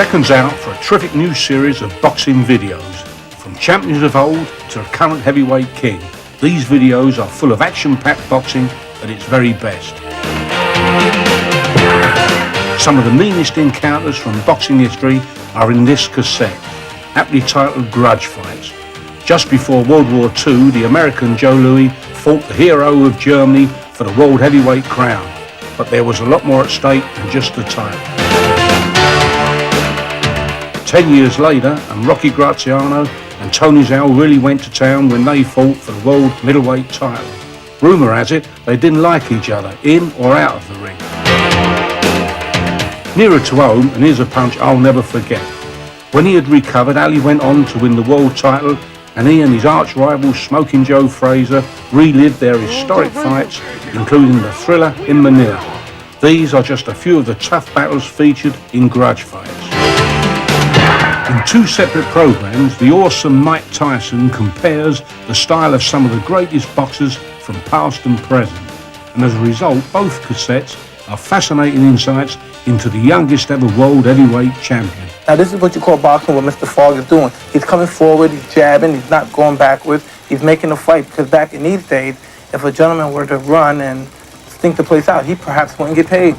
second's out for a terrific new series of boxing videos. From champions of old to the current heavyweight king, these videos are full of action-packed boxing at its very best. Some of the meanest encounters from boxing history are in this cassette, aptly titled Grudge Fights. Just before World War II, the American Joe Louis fought the hero of Germany for the world heavyweight crown, but there was a lot more at stake than just the title. 10 years later, and Rocky Graziano and Tony Zhao really went to town when they fought for the world middleweight title. Rumour has it they didn't like each other, in or out of the ring. Nearer to home, and here's a punch I'll never forget. When he had recovered, Ali went on to win the world title, and he and his arch-rival Smoking Joe Frazier relived their historic fights, including the Thriller in Manila. These are just a few of the tough battles featured in Grudge Fights. In two separate programs, the awesome Mike Tyson compares the style of some of the greatest boxers from past and present, and as a result, both cassettes are fascinating insights into the youngest ever world heavyweight champion. Now this is what you call boxing, what Mr. Fogg is doing. He's coming forward, he's jabbing, he's not going backwards, he's making a fight, because back in these days, if a gentleman were to run and stink the place out, he perhaps wouldn't get paid.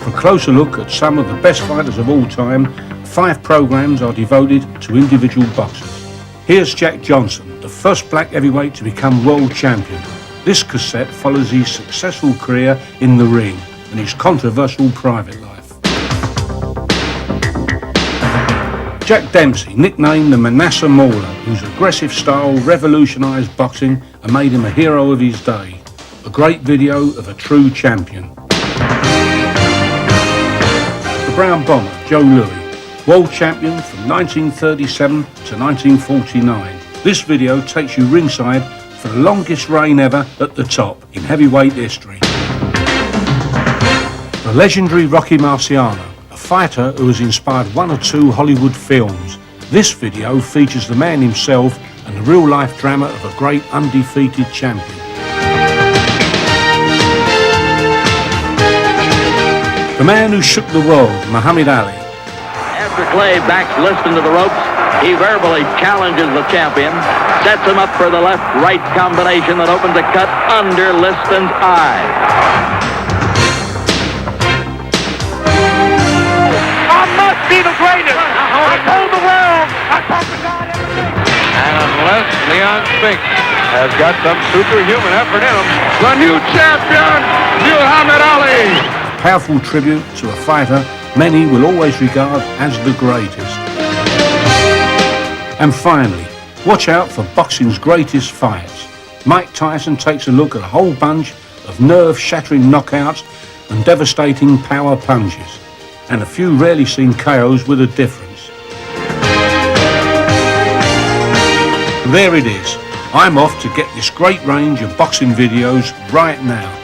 For a closer look at some of the best fighters of all time, 5 programs are devoted to individual boxers. Here's Jack Johnson, the first black heavyweight to become world champion. This cassette follows his successful career in the ring and his controversial private life. Jack Dempsey, nicknamed the Manasseh Mauler, whose aggressive style revolutionised boxing and made him a hero of his day. A great video of a true champion. The Brown Bomber, Joe Louis, world champion from 1937 to 1949. This video takes you ringside for the longest reign ever at the top in heavyweight history. The legendary Rocky Marciano, a fighter who has inspired 1 or 2 Hollywood films. This video features the man himself and the real-life drama of a great undefeated champion. The man who shook the world, Muhammad Ali. After Clay backs Liston to the ropes, he verbally challenges the champion, sets him up for the left-right combination that opens a cut under Liston's eye. I must be the greatest! I told the world! I prophesied everything! And unless Leon Spinks has got some superhuman effort in him, the new champion, Muhammad Ali! Powerful tribute to a fighter many will always regard as the greatest. And finally, watch out for boxing's greatest fights. Mike Tyson takes a look at a whole bunch of nerve-shattering knockouts and devastating power punches, and a few rarely seen KOs with a difference. There it is. I'm off to get this great range of boxing videos right now.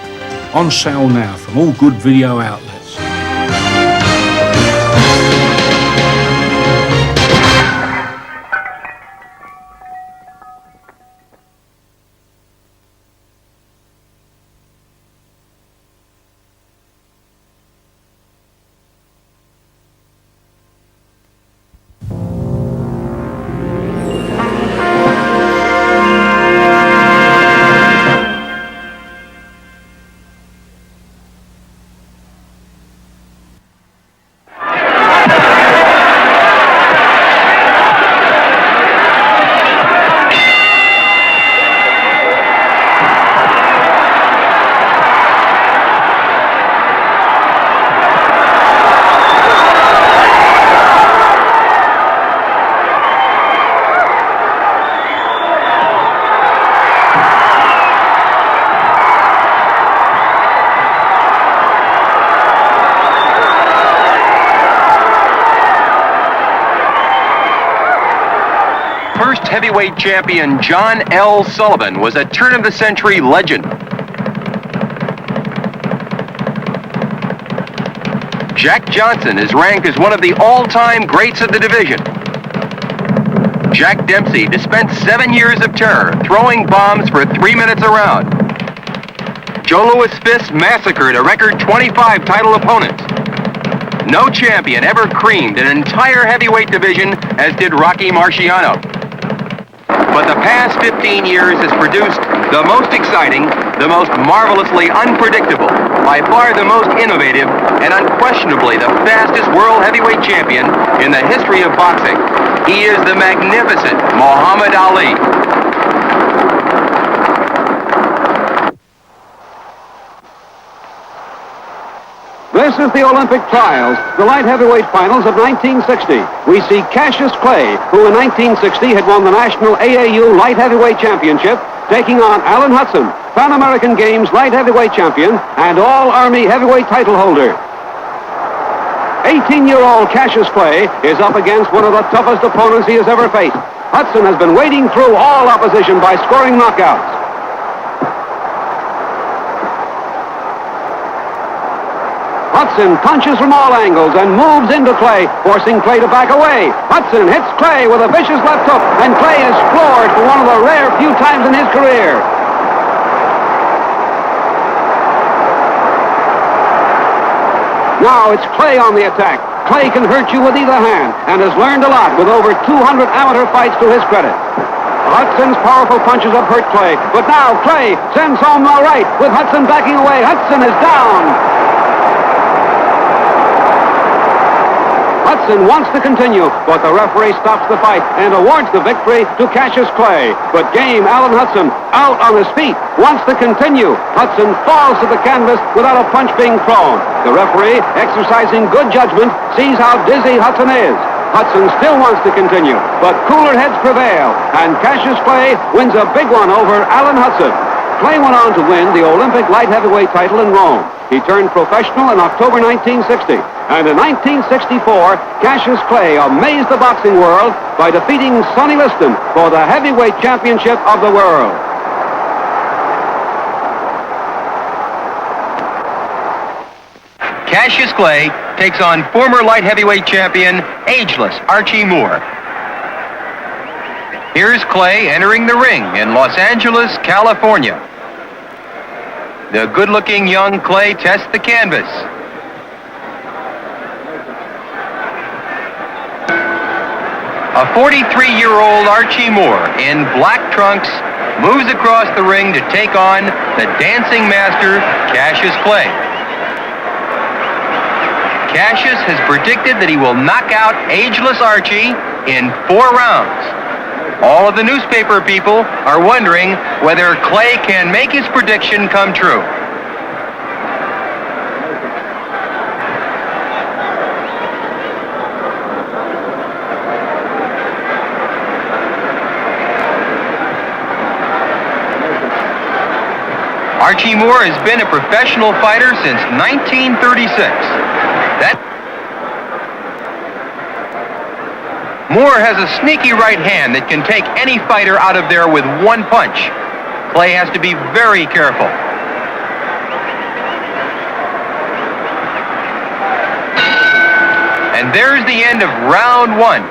On sale now from all good video outlets. First heavyweight champion John L. Sullivan was a turn-of-the-century legend. Jack Johnson is ranked as one of the all-time greats of the division. Jack Dempsey dispensed 7 years of terror, throwing bombs for 3 minutes a round. Joe Louis' fists massacred a record 25 title opponents. No champion ever creamed an entire heavyweight division as did Rocky Marciano. But the past 15 years has produced the most exciting, the most marvelously unpredictable, by far the most innovative, and unquestionably the fastest world heavyweight champion in the history of boxing. He is the magnificent Muhammad Ali. This is the Olympic trials, the light heavyweight finals of 1960. We see Cassius Clay, who in 1960 had won the National AAU Light Heavyweight Championship, taking on Alan Hudson, Pan American Games Light Heavyweight Champion and All-Army Heavyweight title holder. 18-year-old Cassius Clay is up against one of the toughest opponents he has ever faced. Hudson has been wading through all opposition by scoring knockouts. Hudson punches from all angles and moves into Clay, forcing Clay to back away. Hudson hits Clay with a vicious left hook, and Clay is floored for one of the rare few times in his career. Now it's Clay on the attack. Clay can hurt you with either hand and has learned a lot with over 200 amateur fights to his credit. Hudson's powerful punches have hurt Clay, but now Clay sends home the right with Hudson backing away. Hudson is down. Hudson wants to continue, but the referee stops the fight and awards the victory to Cassius Clay. But game Alan Hudson, out on his feet, wants to continue. Hudson falls to the canvas without a punch being thrown. The referee, exercising good judgment, sees how dizzy Hudson is. Hudson still wants to continue, but cooler heads prevail, and Cassius Clay wins a big one over Alan Hudson. Clay went on to win the Olympic light heavyweight title in Rome. He turned professional in October 1960. And in 1964, Cassius Clay amazed the boxing world by defeating Sonny Liston for the heavyweight championship of the world. Cassius Clay takes on former light heavyweight champion, ageless Archie Moore. Here's Clay entering the ring in Los Angeles, California. The good-looking young Clay tests the canvas. A 43-year-old Archie Moore in black trunks moves across the ring to take on the dancing master, Cassius Clay. Cassius has predicted that he will knock out ageless Archie in 4 rounds. All of the newspaper people are wondering whether Clay can make his prediction come true. Archie Moore has been a professional fighter since 1936. Moore has a sneaky right hand that can take any fighter out of there with one punch. Clay has to be very careful. And there's the end of round 1.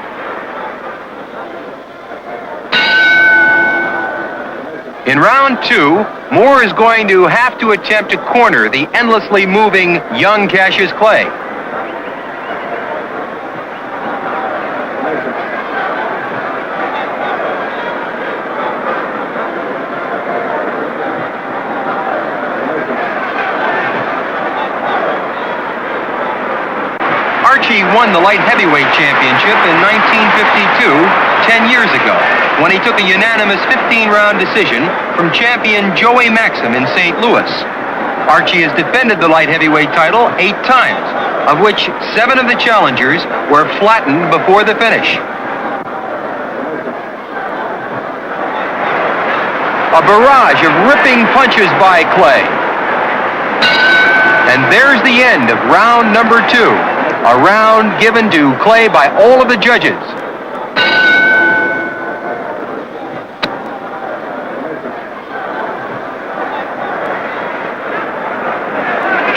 In round 2, Moore is going to have to attempt to corner the endlessly moving young Cassius Clay. Archie won the light heavyweight championship in 1952, 10 years ago, when he took a unanimous 15-round decision from champion Joey Maxim in St. Louis. Archie has defended the light heavyweight title 8 times, of which 7 of the challengers were flattened before the finish. A barrage of ripping punches by Clay. And there's the end of round number 2. A round given to Clay by all of the judges.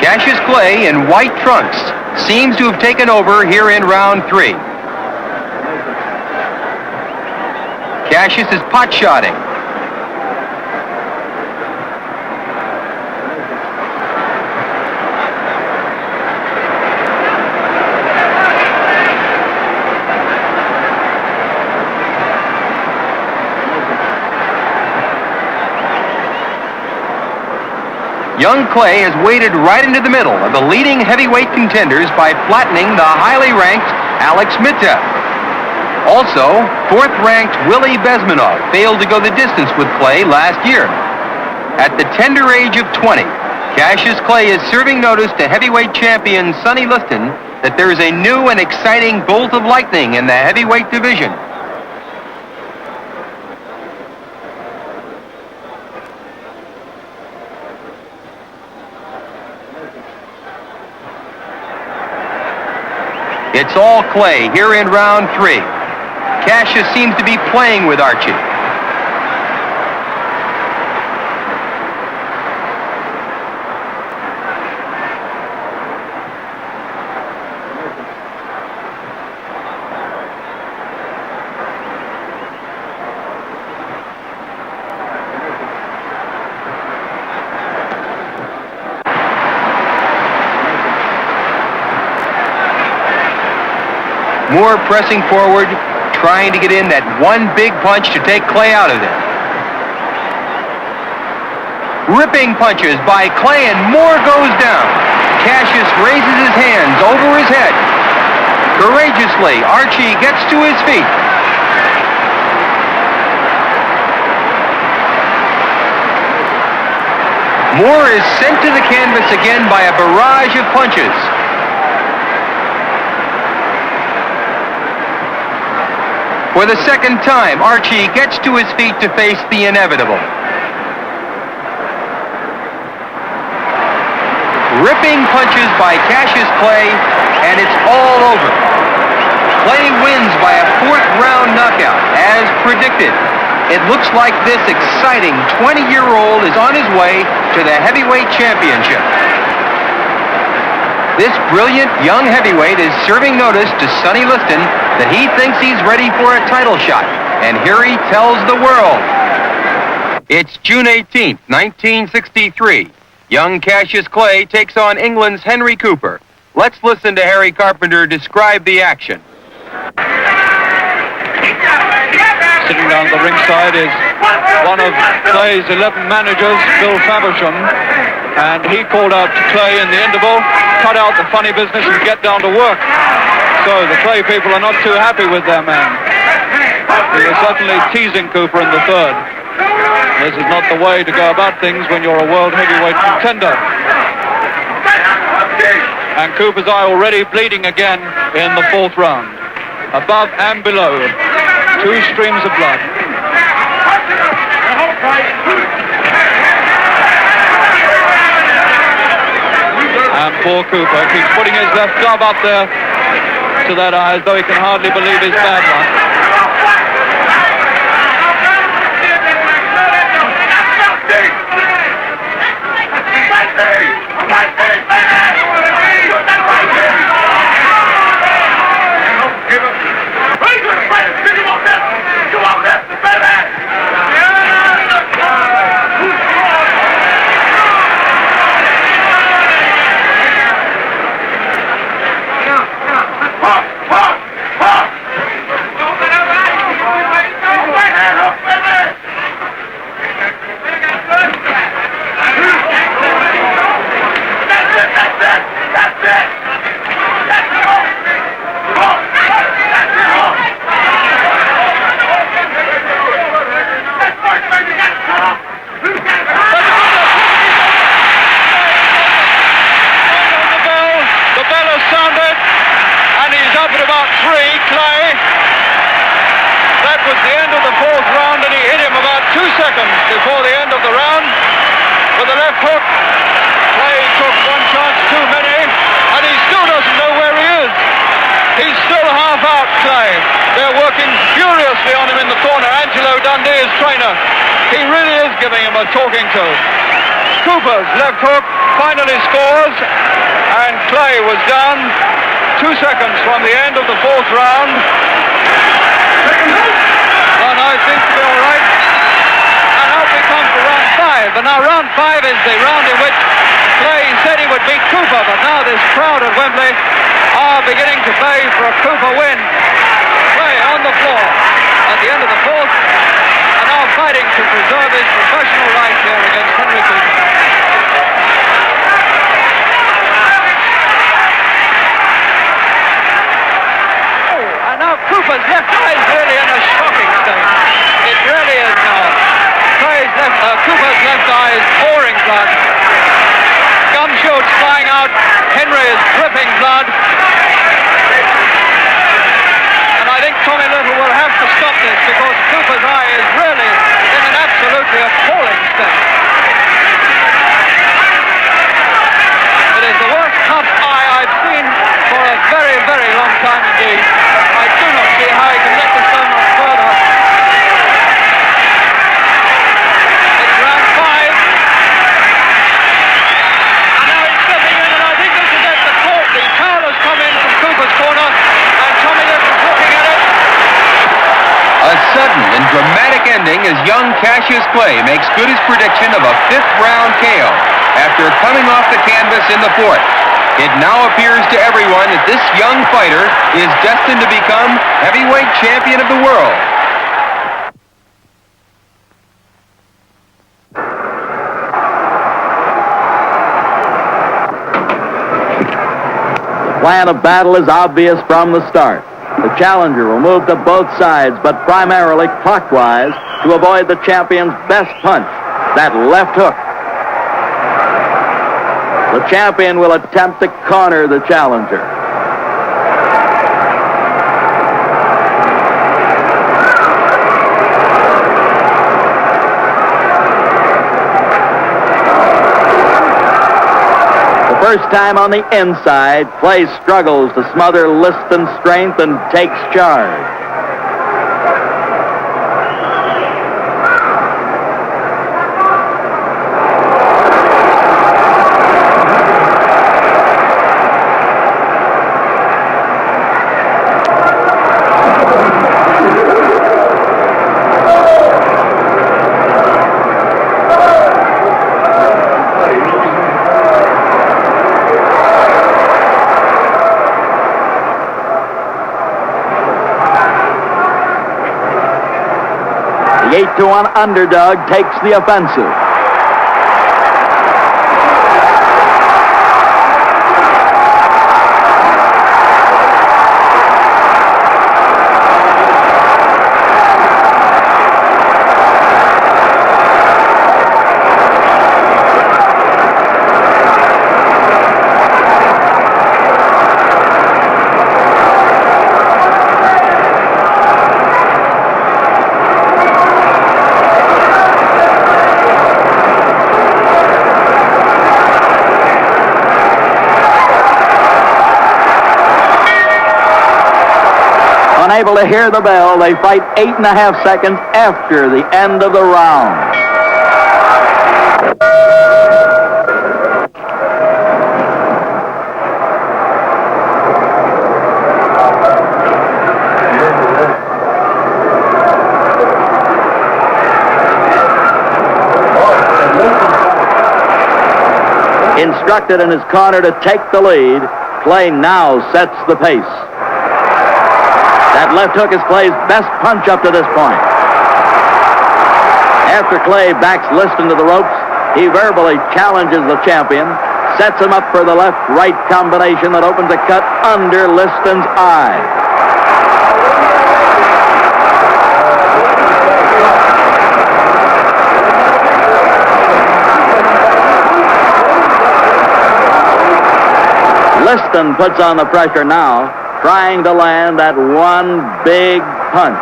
Cassius Clay in white trunks seems to have taken over here in round 3. Cassius is pot-shotting. young Clay has waded right into the middle of the leading heavyweight contenders by flattening the highly ranked Alex Mitev. Also, fourth-ranked Willie Bezmenov failed to go the distance with Clay last year. At the tender age of 20, Cassius Clay is serving notice to heavyweight champion Sonny Liston that there is a new and exciting bolt of lightning in the heavyweight division. It's all Clay here in round 3. Cassius seems to be playing with Archie. Moore pressing forward, trying to get in that one big punch to take Clay out of there. Ripping punches by Clay, and Moore goes down. Cassius raises his hands over his head. Courageously, Archie gets to his feet. Moore is sent to the canvas again by a barrage of punches. For the second time, Archie gets to his feet to face the inevitable. Ripping punches by Cassius Clay, and it's all over. Clay wins by a fourth-round knockout, as predicted. It looks like this exciting 20-year-old is on his way to the heavyweight championship. This brilliant young heavyweight is serving notice to Sonny Liston that he thinks he's ready for a title shot. And here he tells the world. It's June 18th, 1963. Young Cassius Clay takes on England's Henry Cooper. Let's listen to Harry Carpenter describe the action. Sitting down the ringside is one of Clay's 11 managers, Bill Faversham, and he called out to Clay in the interval, cut out the funny business and get down to work. So the Clay people are not too happy with their man. He was certainly teasing Cooper in the third. This is not the way to go about things when you're a world heavyweight contender. And Cooper's eye already bleeding again in the fourth round. Above and below, 2 streams of blood. And poor Cooper keeps putting his left glove up there to that eye as though he can hardly believe his bad one. Before the end of the round, with a left hook, Clay took one chance too many, and he still doesn't know where he is. He's still half out, Clay. They're working furiously on him in the corner. Angelo Dundee, his trainer, he really is giving him a talking to. Cooper's left hook finally scores, and Clay was down 2 seconds from the end of the fourth round. And I think they're all right. And now round 5 is the round in which Clay said he would beat Cooper, but now this crowd at Wembley are beginning to pay for a Cooper win. Clay on the floor at the end of the fourth, and now fighting to preserve his professional right here against Henry Cooper. now Cooper's left eye is really in a shocking state. It really is now. Cooper's left eye is pouring blood. Gumshoe's flying out. Henry is dripping blood. And I think Tommy Little will have to stop this because Cooper's eye is really in an absolutely appalling state. It is the worst cup eye I've seen for a very, very long time indeed. I do not see how he can let this go much further. It's round 5. And now he's stepping in, and I think this is it. The towel has come in from Cooper's corner, and Tommy Little's looking at it. A sudden and dramatic ending as young Cassius Clay makes good his prediction of a 5th-round KO after coming off the canvas in the 4th. It now appears to everyone that this young fighter is destined to become heavyweight champion of the world. The plan of battle is obvious from the start. The challenger will move to both sides, but primarily clockwise to avoid the champion's best punch, that left hook. The champion will attempt to corner the challenger. The first time on the inside, Clay struggles to smother Liston's strength and takes charge. The 8-1 underdog takes the offensive. Unable to hear the bell, they fight 8.5 seconds after the end of the round. Instructed in his corner to take the lead, Clay now sets the pace. That left hook is Clay's best punch up to this point. After Clay backs Liston to the ropes, he verbally challenges the champion, sets him up for the left-right combination that opens a cut under Liston's eye. Liston puts on the pressure now, trying to land that one big punch.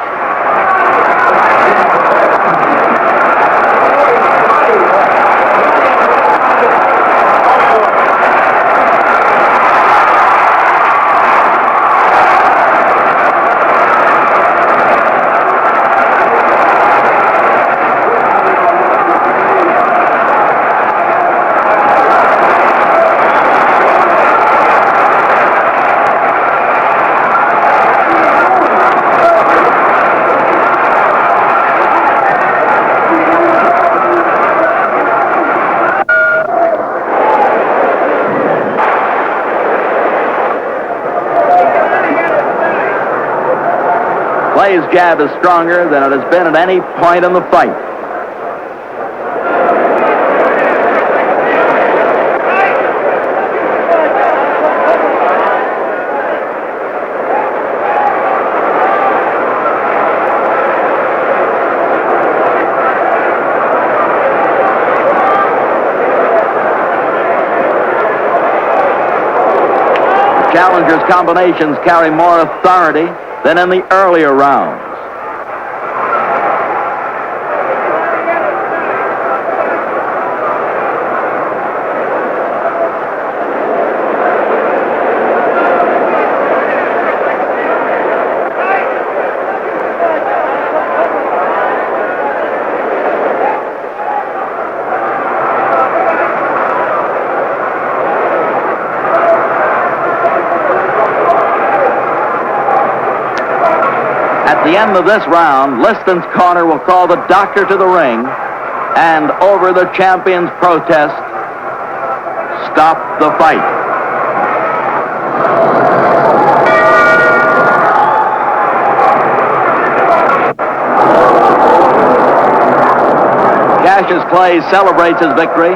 Clay's jab is stronger than it has been at any point in the fight. Challenger's combinations carry more authority than in the earlier rounds. At the end of this round, Liston's corner will call the doctor to the ring, and over the champion's protest, stop the fight. Cassius Clay celebrates his victory,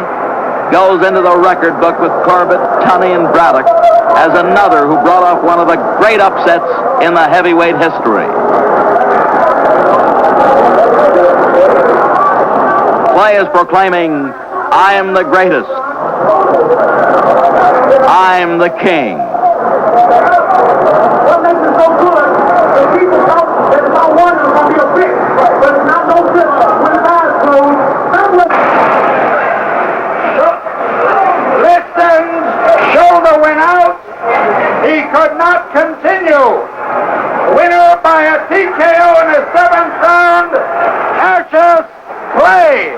goes into the record book with Corbett, Tunney, and Braddock as another who brought off one of the great upsets in the heavyweight history. Clay is proclaiming, "I am the greatest. I'm the king." What makes it so good is people thought that if I won, it was going to be a bitch. But it's not no bitch. When his eyes closed, Liston's shoulder went out. He could not continue. Winner by a TKO in the 7th round, Cassius Clay.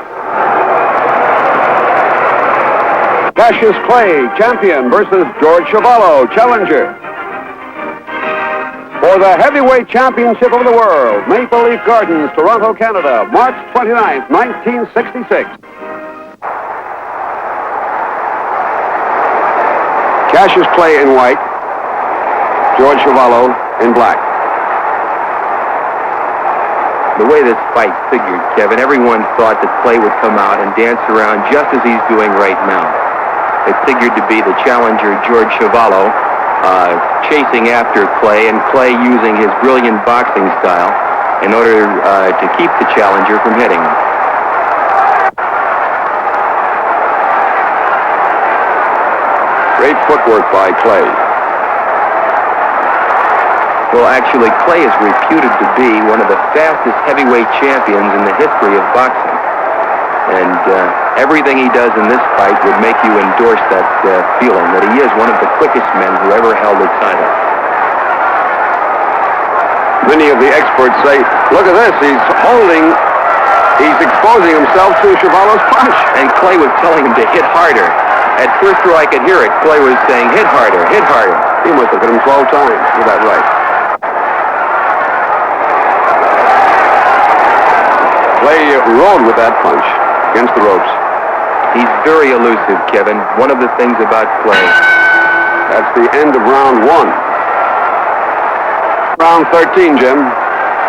Cassius Clay, champion, versus George Chuvalo, challenger. For the heavyweight championship of the world, Maple Leaf Gardens, Toronto, Canada, March 29th, 1966. Cassius Clay in white, George Chuvalo in black. The way this fight figured, Kevin, everyone thought that Clay would come out and dance around just as he's doing right now. It figured to be the challenger, George Chuvalo, chasing after Clay, and Clay using his brilliant boxing style in order to keep the challenger from hitting him. Great footwork by Clay. Well, actually, Clay is reputed to be one of the fastest heavyweight champions in the history of boxing. And everything he does in this fight would make you endorse that feeling that he is one of the quickest men who ever held a title. Many of the experts say, look at this, he's exposing himself to Chuvalo's punch. And Clay was telling him to hit harder. At first row I could hear it. Clay was saying, hit harder, hit harder. He must have hit him 12 times with that right. Clay rode with that punch against the ropes. He's very elusive, Kevin. One of the things about Clay. That's the end of round 1. Round 13, Jim.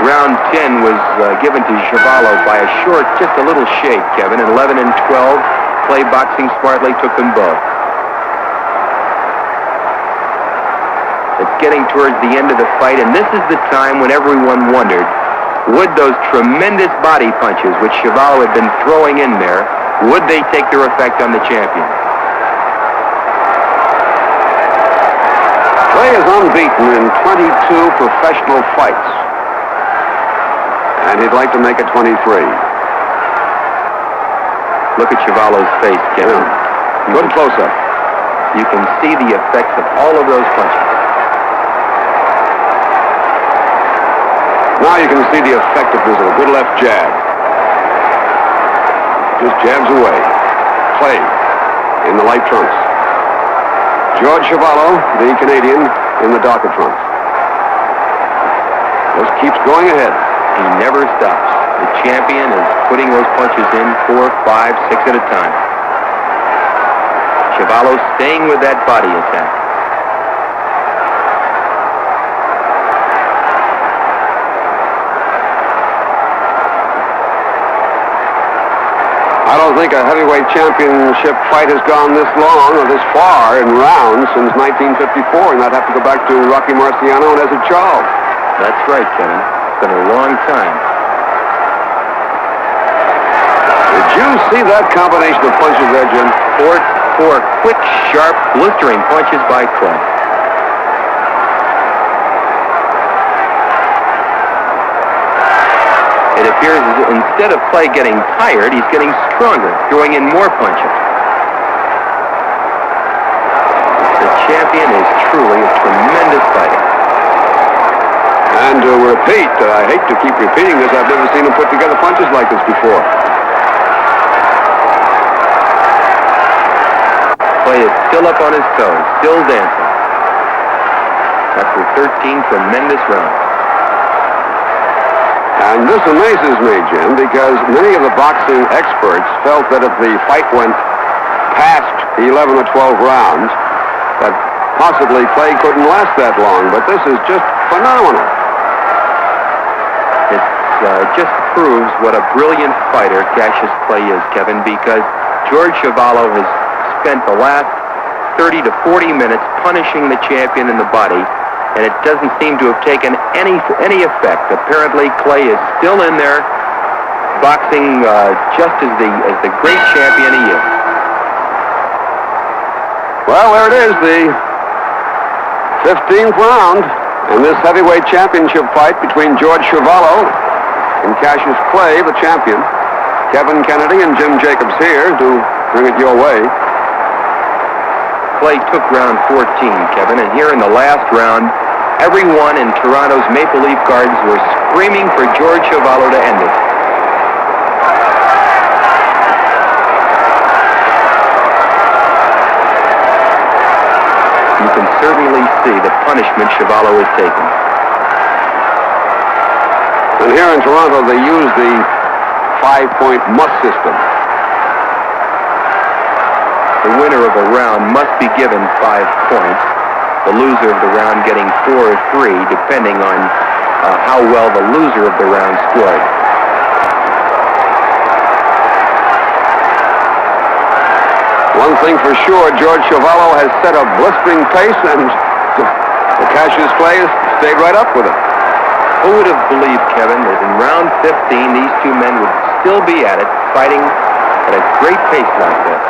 Round 10 was given to Chuvalo by a short, just a little shake, Kevin. 11 and 12, Clay boxing smartly took them both. It's getting towards the end of the fight, and this is the time when everyone wondered, would those tremendous body punches which Chuvalo had been throwing in there, would they take their effect on the champion? Clay is unbeaten in 22 professional fights. And he'd like to make it 23. Look at Chuvalo's face, Kevin. Yeah. Good close-up. You can see the effects of all of those punches. Now you can see the effectiveness of a good left jab. Just jabs away. Clay in the light trunks. George Chuvalo, the Canadian, in the darker trunks. Just keeps going ahead. He never stops. The champion is putting those punches in 4, 5, 6 at a time. Chuvalo staying with that body attack. I don't think a heavyweight championship fight has gone this long or this far in rounds since 1954, and I'd have to go back to Rocky Marciano and Ezzard Charles. That's right, Kevin. It's been a long time. Did you see that combination of punches there, Jim? Four quick, sharp, blistering punches by Clay. appears as instead of Clay getting tired, he's getting stronger, throwing in more punches. The champion is truly a tremendous fighter. And to repeat, I hate to keep repeating this, I've never seen him put together punches like this before. Clay is still up on his toes, still dancing. After 13 tremendous rounds. And this amazes me, Jim, because many of the boxing experts felt that if the fight went past 11 or 12 rounds, that possibly Clay couldn't last that long, but this is just phenomenal. It just proves what a brilliant fighter Cassius Clay is, Kevin, because George Chuvalo has spent the last 30 to 40 minutes punishing the champion in the body, and it doesn't seem to have taken any effect. Apparently, Clay is still in there, boxing just as the great champion he is. Well, there it is, the 15th round in this heavyweight championship fight between George Chuvalo and Cassius Clay, the champion. Kevin Kennedy and Jim Jacobs here to bring it your way. Clay took round 14, Kevin, and here in the last round, everyone in Toronto's Maple Leaf Gardens were screaming for George Chuvalo to end it. You can certainly see the punishment Chuvalo has taken. And here in Toronto, they use the 5-point must system. The winner of a round must be given 5 points. The loser of the round getting 4 or 3, depending on how well the loser of the round scored. One thing for sure, George Chuvalo has set a blistering pace, and Cassius Clay has stayed right up with him. Who would have believed, Kevin, that in round 15, these two men would still be at it, fighting at a great pace like this?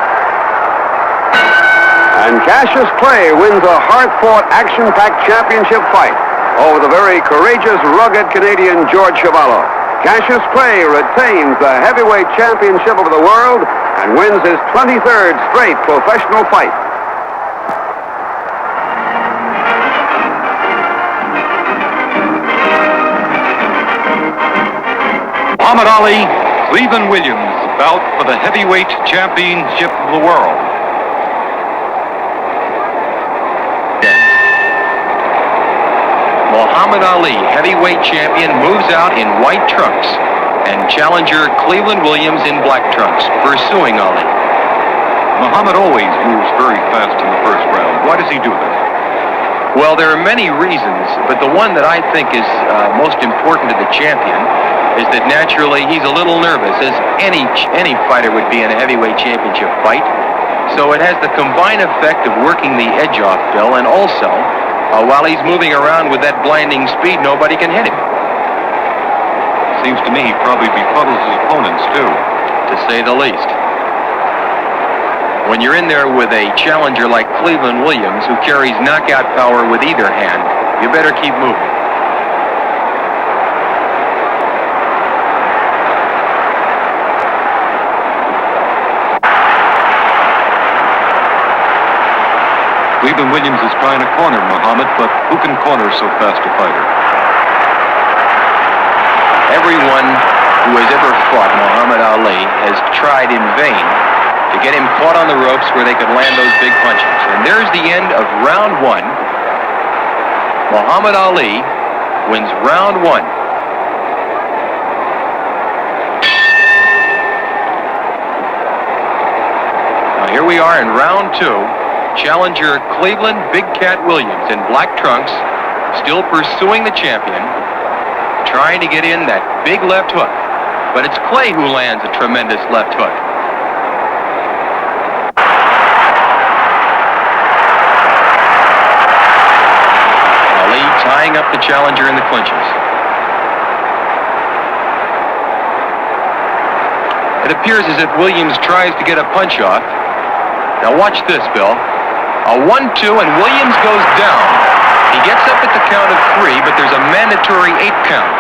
And Cassius Clay wins a hard-fought, action-packed championship fight over the very courageous, rugged Canadian George Chuvalo. Cassius Clay retains the heavyweight championship of the world and wins his 23rd straight professional fight. Muhammad Ali, Cleveland Williams, bout for the heavyweight championship of the world. Muhammad Ali, heavyweight champion, moves out in white trunks, and challenger Cleveland Williams in black trunks, pursuing Ali. Muhammad always moves very fast in the first round. Why does he do that? Well, there are many reasons, but the one that I think is most important to the champion is that naturally he's a little nervous, as any fighter would be in a heavyweight championship fight. So it has the combined effect of working the edge off Bill, and also, while he's moving around with that blinding speed, nobody can hit him. Seems to me he probably befuddles his opponents, too. To say the least. When you're in there with a challenger like Cleveland Williams, who carries knockout power with either hand, you better keep moving. Cleveland Williams is trying to corner Muhammad, but who can corner so fast a fighter? Everyone who has ever fought Muhammad Ali has tried in vain to get him caught on the ropes where they could land those big punches. And there's the end of round 1. Muhammad Ali wins round 1. Now here we are in round 2. Challenger Cleveland Big Cat Williams in black trunks, still pursuing the champion, trying to get in that big left hook. But it's Clay who lands a tremendous left hook. Ali tying up the challenger in the clinches. It appears as if Williams tries to get a punch off. Now watch this, Bill. A 1-2, and Williams goes down. He gets up at the count of 3, but there's a mandatory 8 count.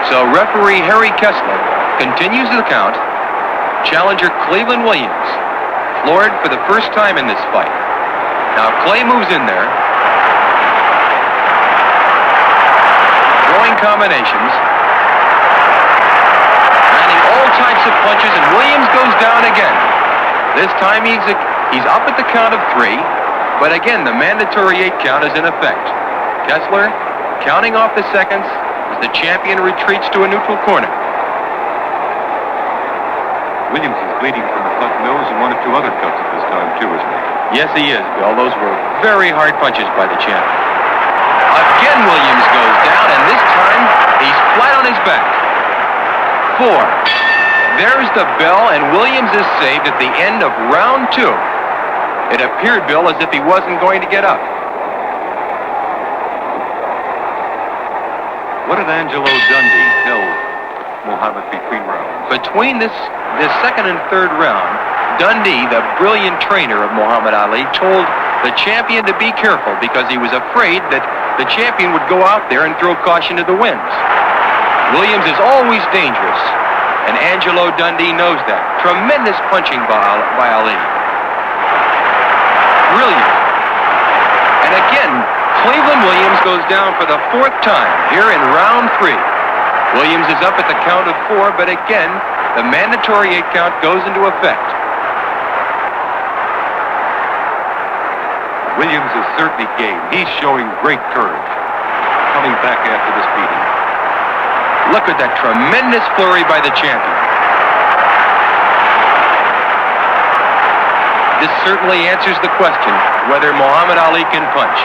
So referee Harry Kessler continues the count. Challenger Cleveland Williams floored for the first time in this fight. Now Clay moves in there. Throwing combinations. Landing all types of punches, and Williams goes down again. This time he's up at the count of 3, but again the mandatory 8 count is in effect. Kessler counting off the seconds as the champion retreats to a neutral corner. Williams is bleeding from the cut nose and 1 or 2 other cuts at this time, too, isn't he? Yes, he is, Bill. Those were very hard punches by the champion. Again, Williams goes down, and this time he's flat on his back. 4. There's the bell, and Williams is saved at the end of round 2. It appeared, Bill, as if he wasn't going to get up. What did Angelo Dundee tell Muhammad between rounds? Between this second and third round, Dundee, the brilliant trainer of Muhammad Ali, told the champion to be careful because he was afraid that the champion would go out there and throw caution to the winds. Williams is always dangerous, and Angelo Dundee knows that. Tremendous punching by Ali. Brilliant. And again, Cleveland Williams goes down for the 4th time here in round 3. Williams is up at the count of 4, but again, the mandatory 8 count goes into effect. Williams is certainly game. He's showing great courage. Coming back after this beating. Look at that tremendous flurry by the champion. This certainly answers the question whether Muhammad Ali can punch.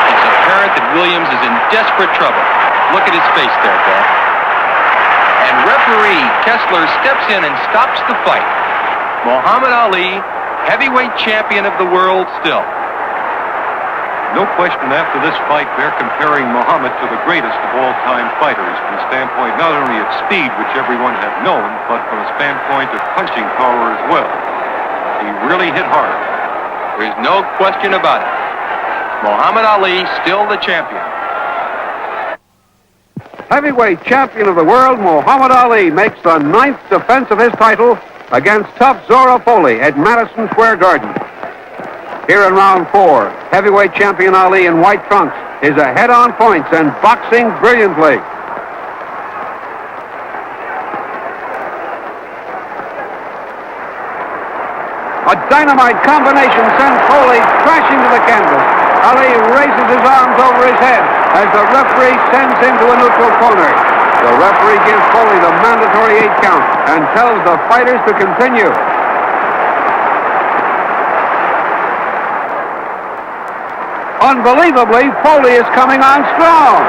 It's apparent that Williams is in desperate trouble. Look at his face there, Bill. And referee Kessler steps in and stops the fight. Muhammad Ali, heavyweight champion of the world still. No question after this fight, they're comparing Muhammad to the greatest of all-time fighters from the standpoint not only of speed, which everyone had known, but from a standpoint of punching power as well. He really hit hard. There's no question about it. Muhammad Ali still the champion. Heavyweight champion of the world, Muhammad Ali, makes the 9th defense of his title against tough Zora Folley at Madison Square Garden. Here in round 4, heavyweight champion Ali in white trunks is ahead on points and boxing brilliantly. A dynamite combination sends Folley crashing to the canvas. Ali raises his arms over his head as the referee sends him to a neutral corner. The referee gives Folley the mandatory 8 count and tells the fighters to continue. Unbelievably, Folley is coming on strong.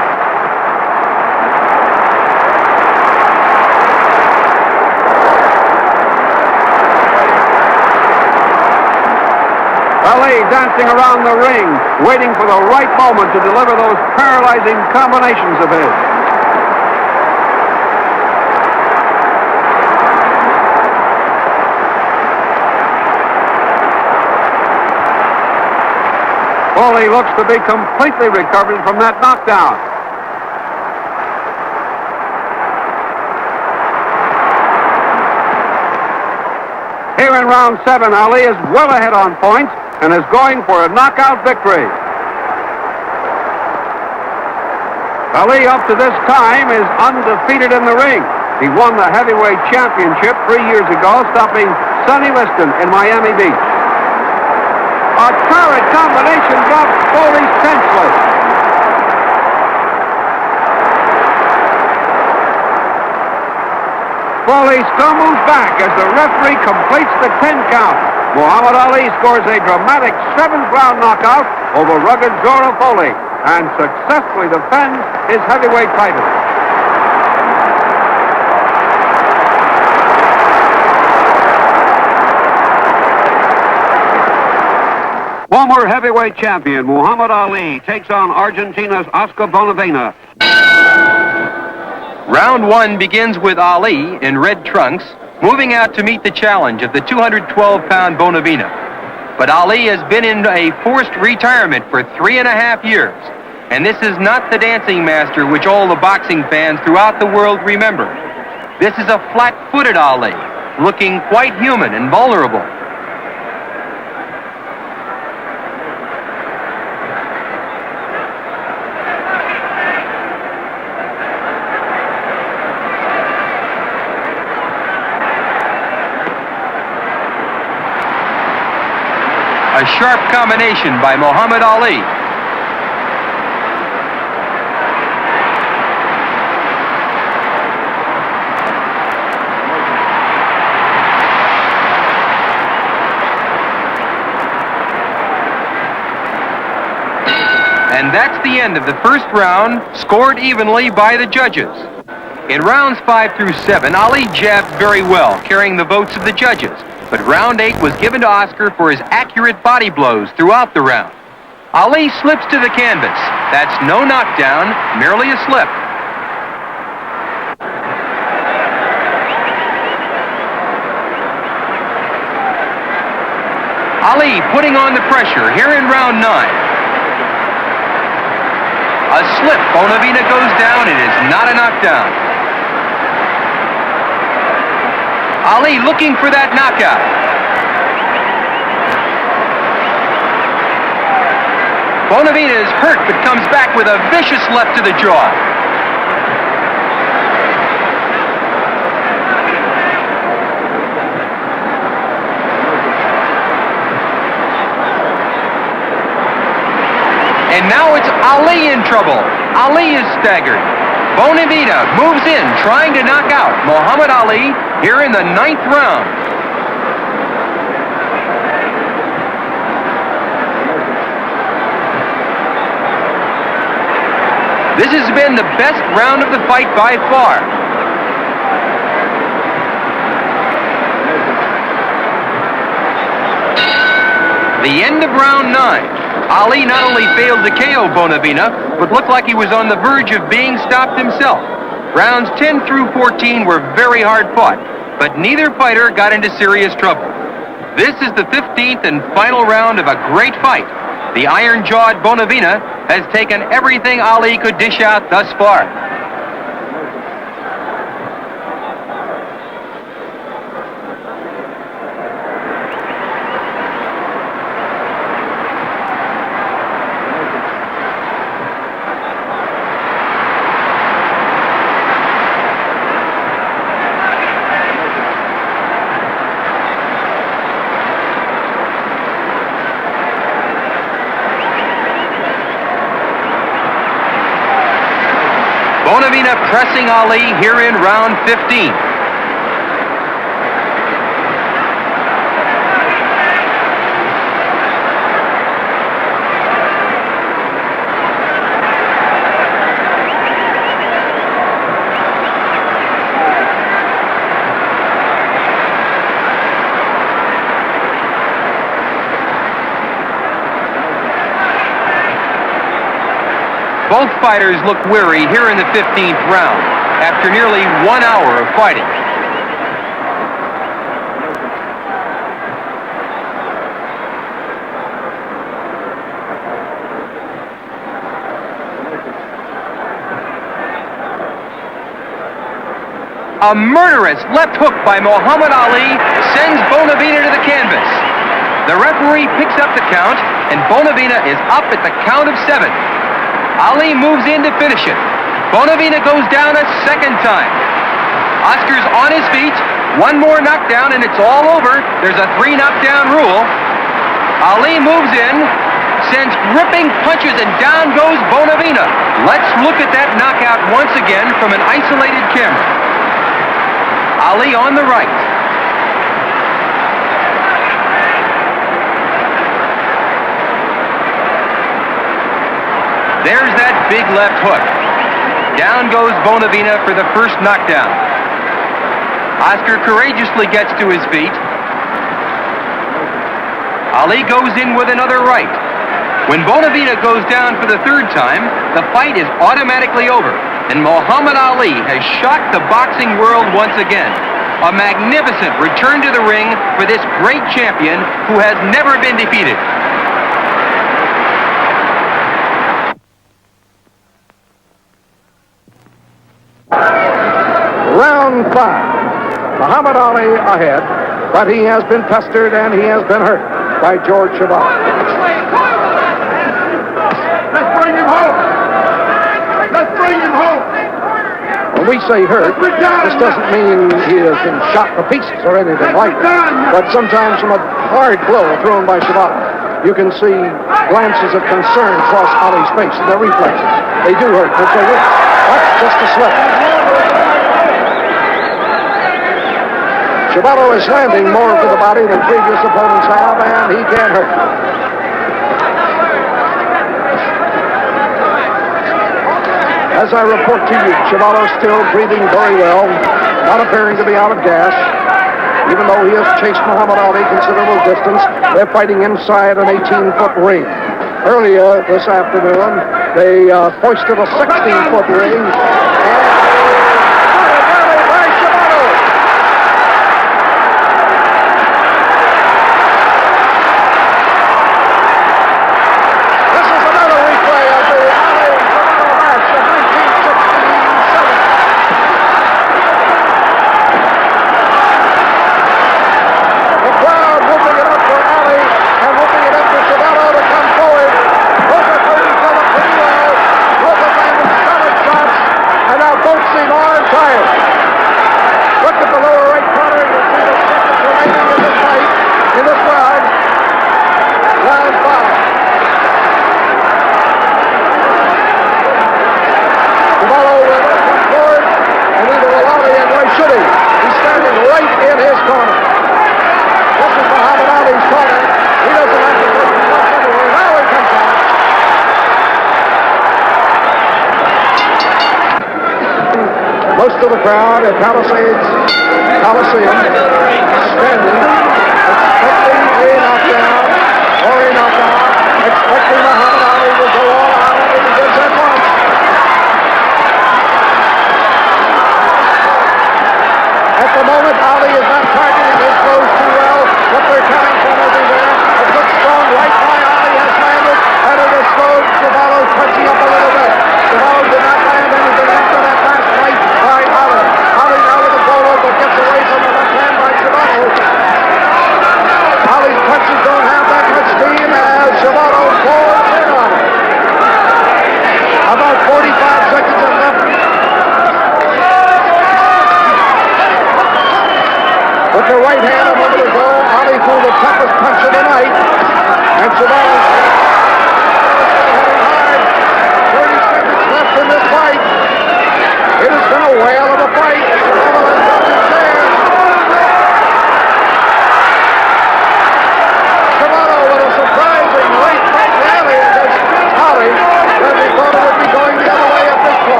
Ali dancing around the ring, waiting for the right moment to deliver those paralyzing combinations of his. Folley looks to be completely recovered from that knockdown. Here in round 7, Ali is well ahead on points and is going for a knockout victory. Ali up to this time is undefeated in the ring. He won the heavyweight championship 3 years ago, stopping Sonny Liston in Miami Beach. A torrid combination drops Folley senseless. Folley still moves back as the referee completes the 10 count. Muhammad Ali scores a dramatic 7th round knockout over rugged Zora Folley and successfully defends his heavyweight title. Former heavyweight champion Muhammad Ali takes on Argentina's Oscar Bonavena. Round 1 begins with Ali in red trunks, moving out to meet the challenge of the 212-pound Bonavena. But Ali has been in a forced retirement for 3.5 years. And this is not the dancing master which all the boxing fans throughout the world remember. This is a flat-footed Ali, looking quite human and vulnerable. A sharp combination by Muhammad Ali. And that's the end of the first round, scored evenly by the judges. In rounds 5 through 7, Ali jabbed very well, carrying the votes of the judges. But round 8 was given to Oscar for his accurate body blows throughout the round. Ali slips to the canvas. That's no knockdown, merely a slip. Ali putting on the pressure here in round 9. A slip. Bonavena goes down. It is not a knockdown. Ali looking for that knockout. Bonavena is hurt but comes back with a vicious left to the jaw. And now it's Ali in trouble. Ali is staggered. Bonavena moves in, trying to knock out Muhammad Ali here in the 9th round. This has been the best round of the fight by far. The end of round 9. Ali not only failed to KO Bonavena, but looked like he was on the verge of being stopped himself. Rounds 10 through 14 were very hard fought, but neither fighter got into serious trouble. This is the 15th and final round of a great fight. The iron-jawed Bonavena has taken everything Ali could dish out thus far. Bonavena pressing Ali here in round 15. Both fighters look weary here in the 15th round, after nearly 1 hour of fighting. A murderous left hook by Muhammad Ali sends Bonavena to the canvas. The referee picks up the count, and Bonavena is up at the count of 7. Ali moves in to finish it. Bonavena goes down a second time. Oscar's on his feet. One more knockdown and it's all over. There's a 3 knockdown rule. Ali moves in, sends ripping punches, and down goes Bonavena. Let's look at that knockout once again from an isolated camera. Ali on the right. There's that big left hook. Down goes Bonavena for the first knockdown. Oscar courageously gets to his feet. Ali goes in with another right. When Bonavena goes down for the 3rd time, the fight is automatically over, and Muhammad Ali has shocked the boxing world once again. A magnificent return to the ring for this great champion who has never been defeated. Round 5. Muhammad Ali ahead, but he has been pestered and he has been hurt by George Chuvalo. Let's bring him home. Let's bring him home. When we say hurt, this doesn't mean he has been shot to pieces or anything like that. But sometimes from a hard blow thrown by Chuvalo, you can see glances of concern cross Ali's face and their reflexes. They do hurt, but they hurt. That's just a slip. Chuvalo is landing more to the body than previous opponents have, and he can't hurt. As I report to you, Chuvalo still breathing very well, not appearing to be out of gas. Even though he has chased Muhammad Ali considerable distance, they're fighting inside an 18-foot ring. Earlier this afternoon, they hoisted a 16-foot ring. Most of the crowd at Palisades Coliseum standing, expecting a knockdown or a knockout, expecting Muhammad Ali will go all out and he does at once. At the moment, Ali is not targeting his blows too well, but they're coming from everywhere. A good strong right by Ali has landed, and it has slowed Chuvalo touching up a little bit. Chuvalo did not land anything after that last fight by Ali. Ali now with a bolo, but gets away from the left hand by Chuvalo.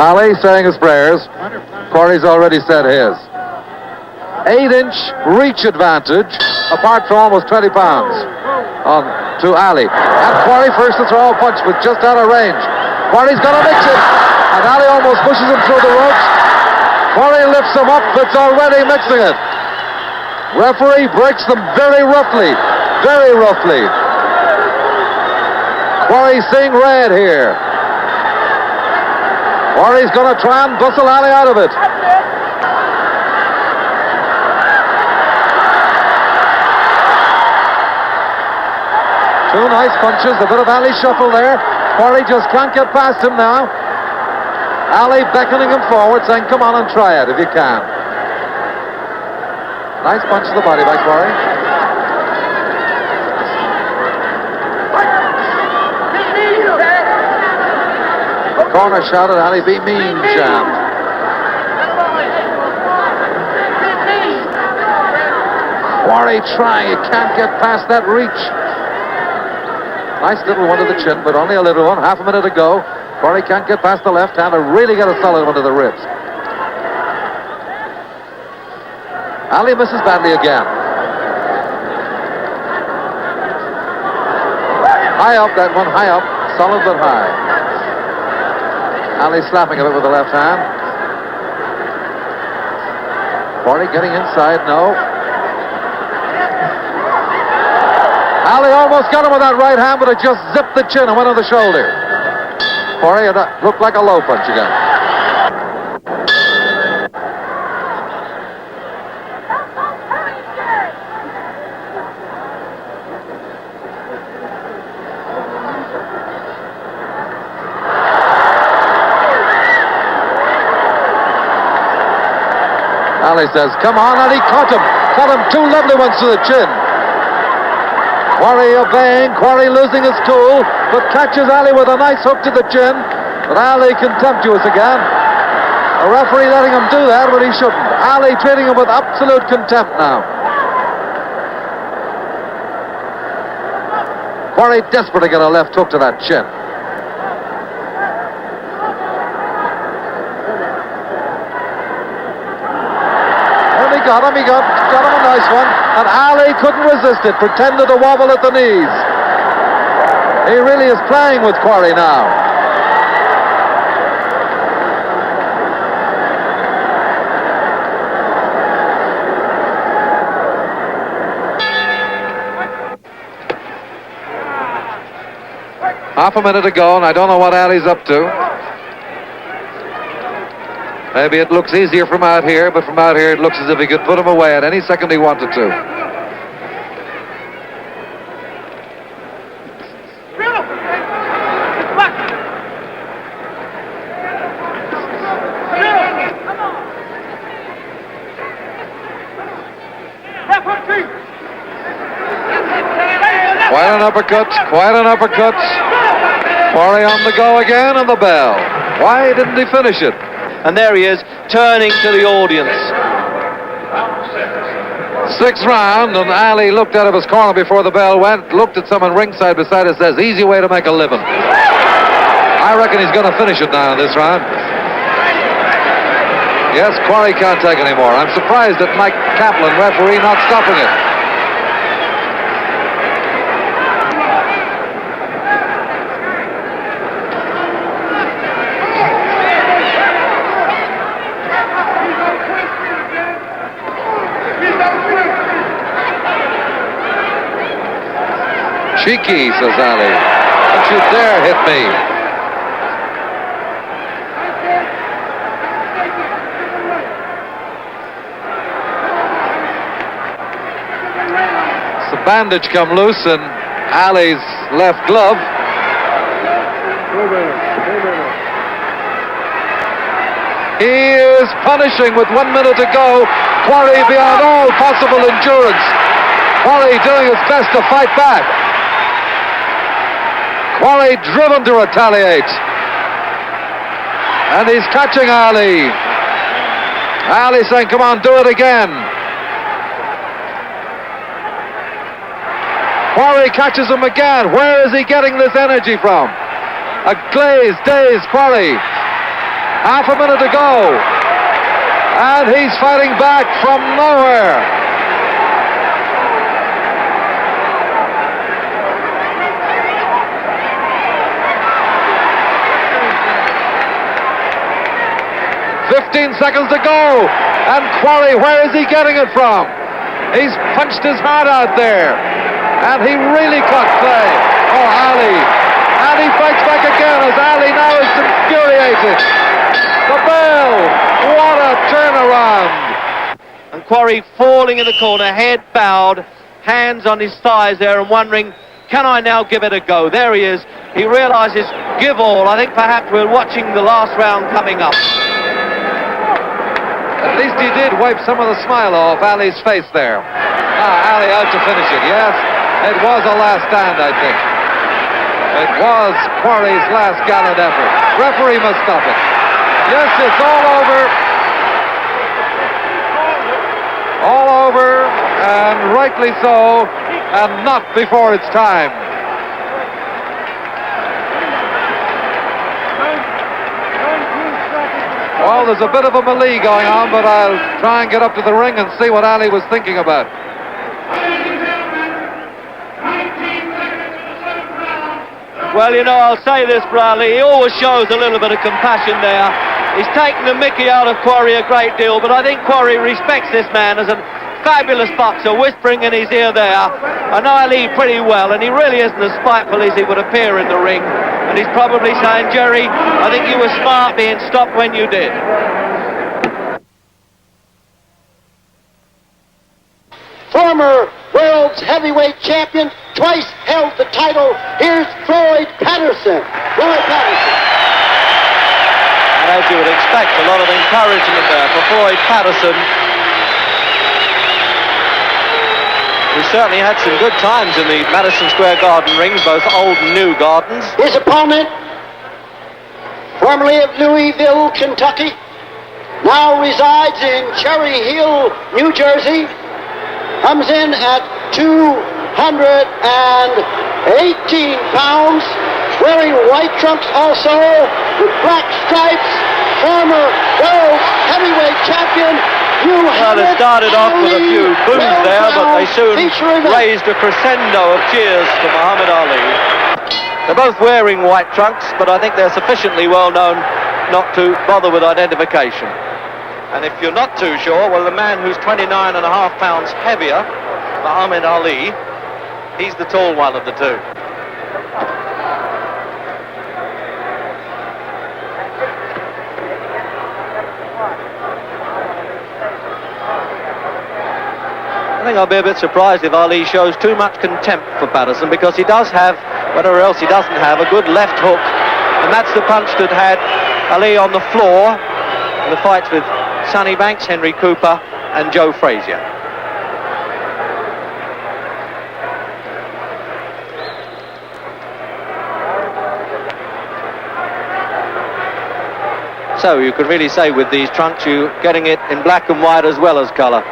Ali saying his prayers. Quarry's already said his. 8-inch reach advantage, apart from almost 20 pounds to Ali. And Quarry first to throw a punch, but just out of range. Quarry's going to mix it, and Ali almost pushes him through the ropes. Quarry lifts him up, it's already mixing it. Referee breaks them very roughly, very roughly. Quarry seeing red here. Quarry's going to try and bustle Ali out of it. Two nice punches, a bit of Ali shuffle there. Quarry just can't get past him now. Ali beckoning him forward, saying, come on and try it if you can. Nice punch to the body by Quarry. Corner shouted, Ali be mean, jam. Quarry trying, he can't get past that reach. Nice little one to the chin, but only a little one. Half a minute to go. Quarry can't get past the left hand to really get a solid one to the ribs. Ali misses badly again. High up, that one, high up. Solid but high. Ali slapping a bit with the left hand. Quarry getting inside, no. Ali almost got him with that right hand, but it just zipped the chin and went on the shoulder. Quarry, it looked like a low punch again. Ali says, come on, and he caught him. Caught him two lovely ones to the chin. Quarry obeying, Quarry losing his cool, but catches Ali with a nice hook to the chin. But Ali contemptuous again. A referee letting him do that, but he shouldn't. Ali treating him with absolute contempt now. Quarry desperate to get a left hook to that chin. He got him a nice one, and Ali couldn't resist it, pretended to wobble at the knees. He really is playing with Quarry now. Half a minute to go, and I don't know what Ali's up to. Maybe it looks easier from out here, but from out here it looks as if he could put him away at any second he wanted to. Quite an uppercut, quite an uppercut. Quarry on the go again, and the bell. Why didn't he finish it? And there he is, turning to the audience. Sixth round, and Ali looked out of his corner before the bell went, looked at someone ringside beside us, says, easy way to make a living. I reckon he's going to finish it now in this round. Yes, Quarry can't take anymore. I'm surprised at Mike Kaplan, referee, not stopping it. Cheeky, says Ali. Don't you dare hit me. The bandage come loose in Ali's left glove. He is punishing with 1 minute to go. Quarry beyond all possible endurance. Quarry doing his best to fight back. Quarry driven to retaliate. And he's catching Ali. Ali saying, come on, do it again. Quarry catches him again. Where is he getting this energy from? A glazed, dazed Quarry. Half a minute to go. And he's fighting back from nowhere. "15 seconds to go. And Quarry, where is he getting it from? He's punched his heart out there. And he really caught Clay. Oh, Ali. And he fights back again as Ali now is infuriated. The bell. What a turnaround. And Quarry falling in the corner, head bowed, hands on his thighs there and wondering, can I now give it a go? There he is. He realizes, give all. I think perhaps we're watching the last round coming up. At least he did wipe some of the smile off Ali's face there. Ali out to finish it, yes. It was a last stand, I think. It was Quarry's last gallant effort. Referee must stop it. Yes, it's all over. All over, and rightly so, and not before it's time. Well, there's a bit of a melee going on, but I'll try and get up to the ring and see what Ali was thinking about. Well, you know, I'll say this, Bradley, he always shows a little bit of compassion there. He's taken the mickey out of Quarry a great deal, but I think Quarry respects this man as a fabulous boxer, whispering in his ear there. I know Ali pretty well, and he really isn't as spiteful as he would appear in the ring. And he's probably saying, Jerry, I think you were smart being stopped when you did. Former world's heavyweight champion, twice held the title. Here's Floyd Patterson. Floyd Patterson. And as you would expect, a lot of encouragement there for Floyd Patterson. He certainly had some good times in the Madison Square Garden rings, both old and new gardens. His opponent, formerly of Louisville, Kentucky, now resides in Cherry Hill, New Jersey, comes in at 218 pounds, wearing white trunks also, with black stripes, former world heavyweight champion. Well, it started off with a few boos there, but they soon raised a crescendo of cheers for Muhammad Ali. They're both wearing white trunks, but I think they're sufficiently well known not to bother with identification. And if you're not too sure, well, the man who's 29.5 pounds heavier, Muhammad Ali, he's the tall one of the two. I think I'll be a bit surprised if Ali shows too much contempt for Patterson, because he does have, whatever else he doesn't have, a good left hook, and that's the punch that had Ali on the floor in the fights with Sonny Banks, Henry Cooper and Joe Frazier. So you could really say with these trunks you're getting it in black and white as well as colour.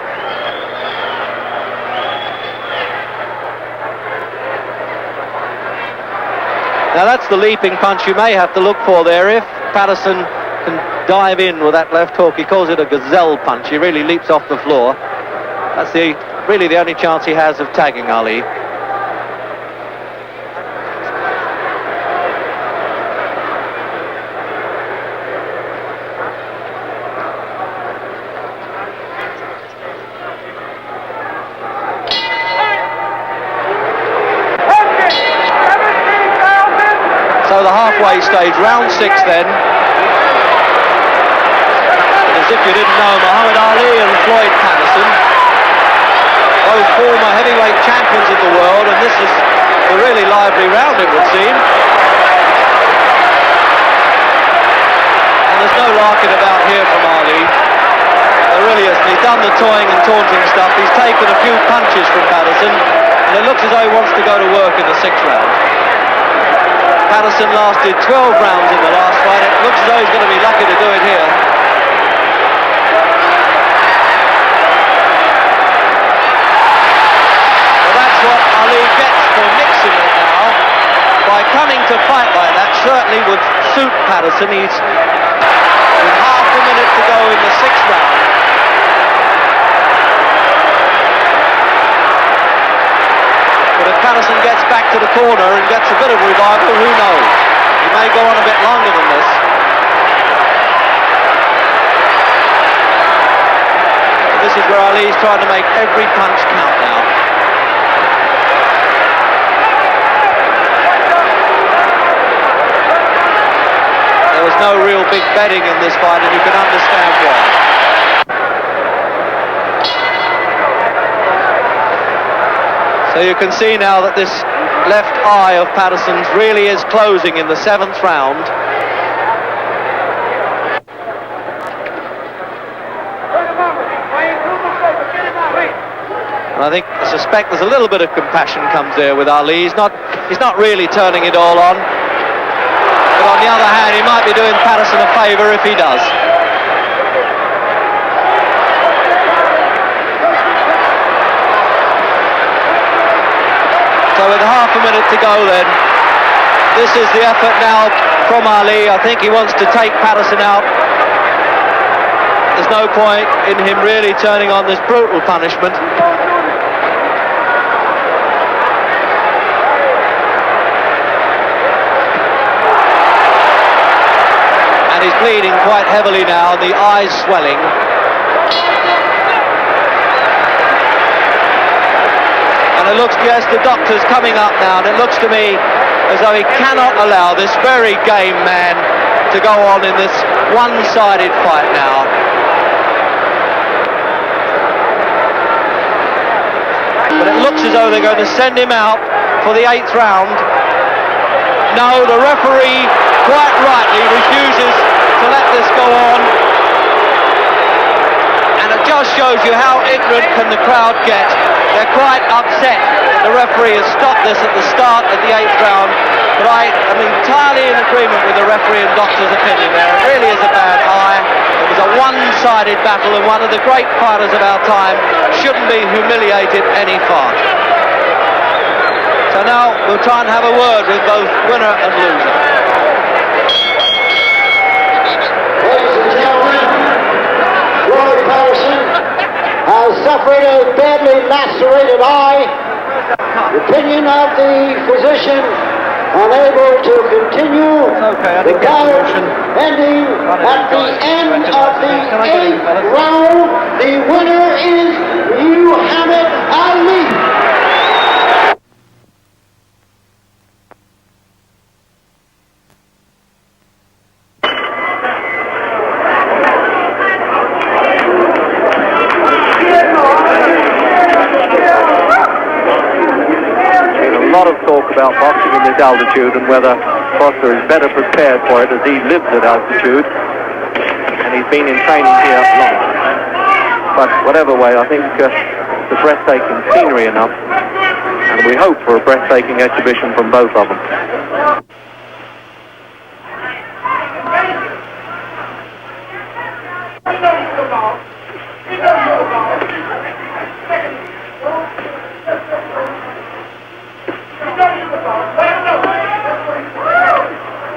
Now that's the leaping punch you may have to look for there if Patterson can dive in with that left hook. He calls it a gazelle punch. He really leaps off the floor. That's really the only chance he has of tagging Ali. So the halfway stage, round 6 then. And as if you didn't know, Muhammad Ali and Floyd Patterson, both former heavyweight champions of the world, and this is a really lively round, it would seem. And there's no larking about here from Ali. There really isn't. He's done the toying and taunting stuff. He's taken a few punches from Patterson, and it looks as though he wants to go to work in the 6th round. Patterson lasted 12 rounds in the last fight. It looks as though he's going to be lucky to do it here. Well, that's what Ali gets for mixing it now. By coming to fight like that certainly would suit Patterson. He's to go in the 6th round. But if Patterson gets back to the corner and gets a bit of revival, who knows? He may go on a bit longer than this. This is where Ali's trying to make every punch count now. There was no real big betting in this fight, and you can understand why. So you can see now that this left eye of Patterson's really is closing in the 7th round. And I suspect there's a little bit of compassion comes there with Ali. He's not really turning it all on. But on the other hand, he might be doing Patterson a favour if he does. So with half a minute to go then, this is the effort now from Ali. I think he wants to take Patterson out. There's no point in him really turning on this brutal punishment. And he's bleeding quite heavily now, the eyes swelling. And it looks, yes, the doctor's coming up now, and it looks to me as though he cannot allow this very game man to go on in this one-sided fight now. But it looks as though they're going to send him out for the 8th round. No, the referee quite rightly refuses to let this go on. And it just shows you how ignorant can the crowd get. They're quite upset. The referee has stopped this at the start of the 8th round. But I am entirely in agreement with the referee and doctor's opinion there. It really is a bad eye. It was a one-sided battle, and one of the great fighters of our time shouldn't be humiliated any farther. So now we'll try and have a word with both winner and loser. Ladies and gentlemen, Roy Patterson has suffered a badly lacerated eye. The opinion of the physician, unable to continue. The bout ending at the end of the 8th round. The winner is Muhammad Ali. About boxing in this altitude and whether Foster is better prepared for it as he lives at altitude, and he's been in training here long. But whatever way, I think the breathtaking scenery enough, and we hope for a breathtaking exhibition from both of them.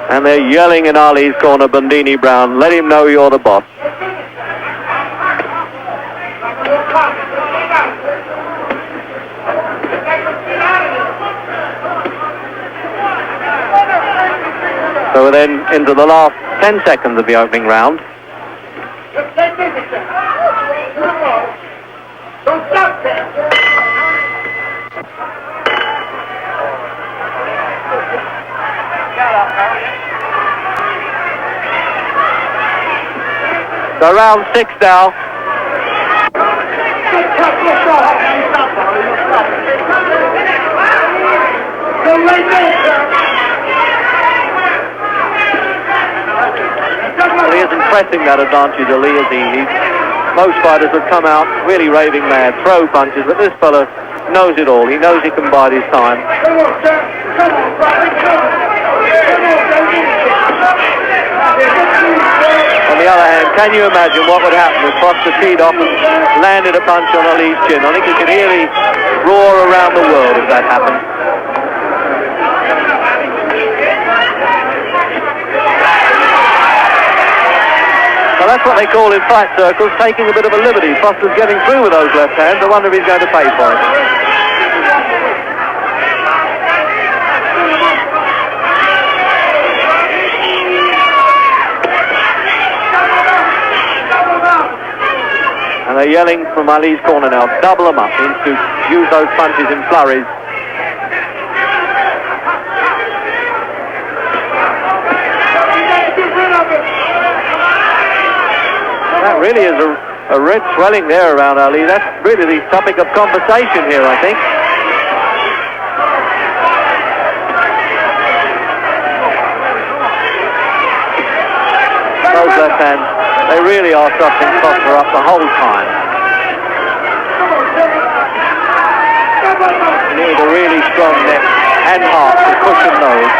And they're yelling in Ali's corner, Bandini Brown, let him know you're the boss. So we're then into the last 10 seconds of the opening round. Don't stop there. So round 6 now. Well, he isn't pressing that advantage, Ali, is he? Most fighters would come out really raving mad, throw punches, but this fella knows it all. He knows he can bide his time. On the other hand, can you imagine what would happen if Foster teed off and landed a punch on Ali's chin? I think you could hear the roar around the world if that happened. Well, that's what they call in fight circles taking a bit of a liberty. Foster's getting through with those left hands. I wonder if he's going to pay for it. And they're yelling from Ali's corner now, double them up, to use those punches in flurries. That really is a red swelling there around Ali. That's really the topic of conversation here, I think. Those left hands, they really are suffering Foster up the whole time. You need a really strong neck and heart to cushion those.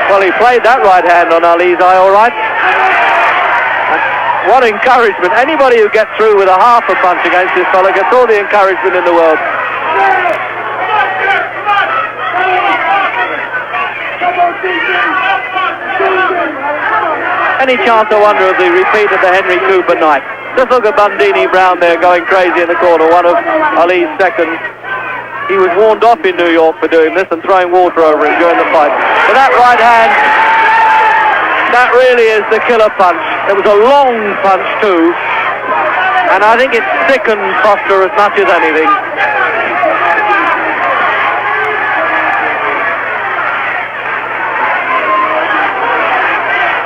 Well, he played that right hand on Ali's eye all right. And what encouragement. Anybody who gets through with a half a punch against this fellow gets all the encouragement in the world. Any chance, I wonder, of the repeat of the Henry Cooper night? Just look at Bundini Brown there going crazy in the corner, one of Ali's seconds. He was warned off in New York for doing this and throwing water over him during the fight. But that right hand, that really is the killer punch. It was a long punch too, and I think it sickened Foster as much as anything.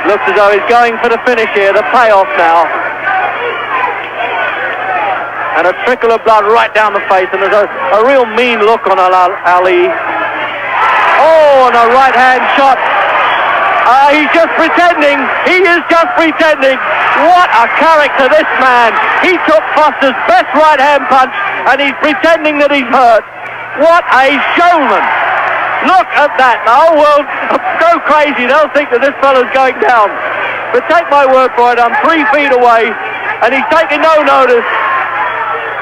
Looks as though he's going for the finish here, the payoff now. And a trickle of blood right down the face, and there's a real mean look on Ali. Oh, and a right hand shot. He's just pretending. He is just pretending. What a character, this man. He took Foster's best right hand punch, and he's pretending that he's hurt. What a showman. Look at that. The whole world go crazy. They'll think that this fellow's going down. But take my word for it, I'm 3 feet away, and he's taking no notice.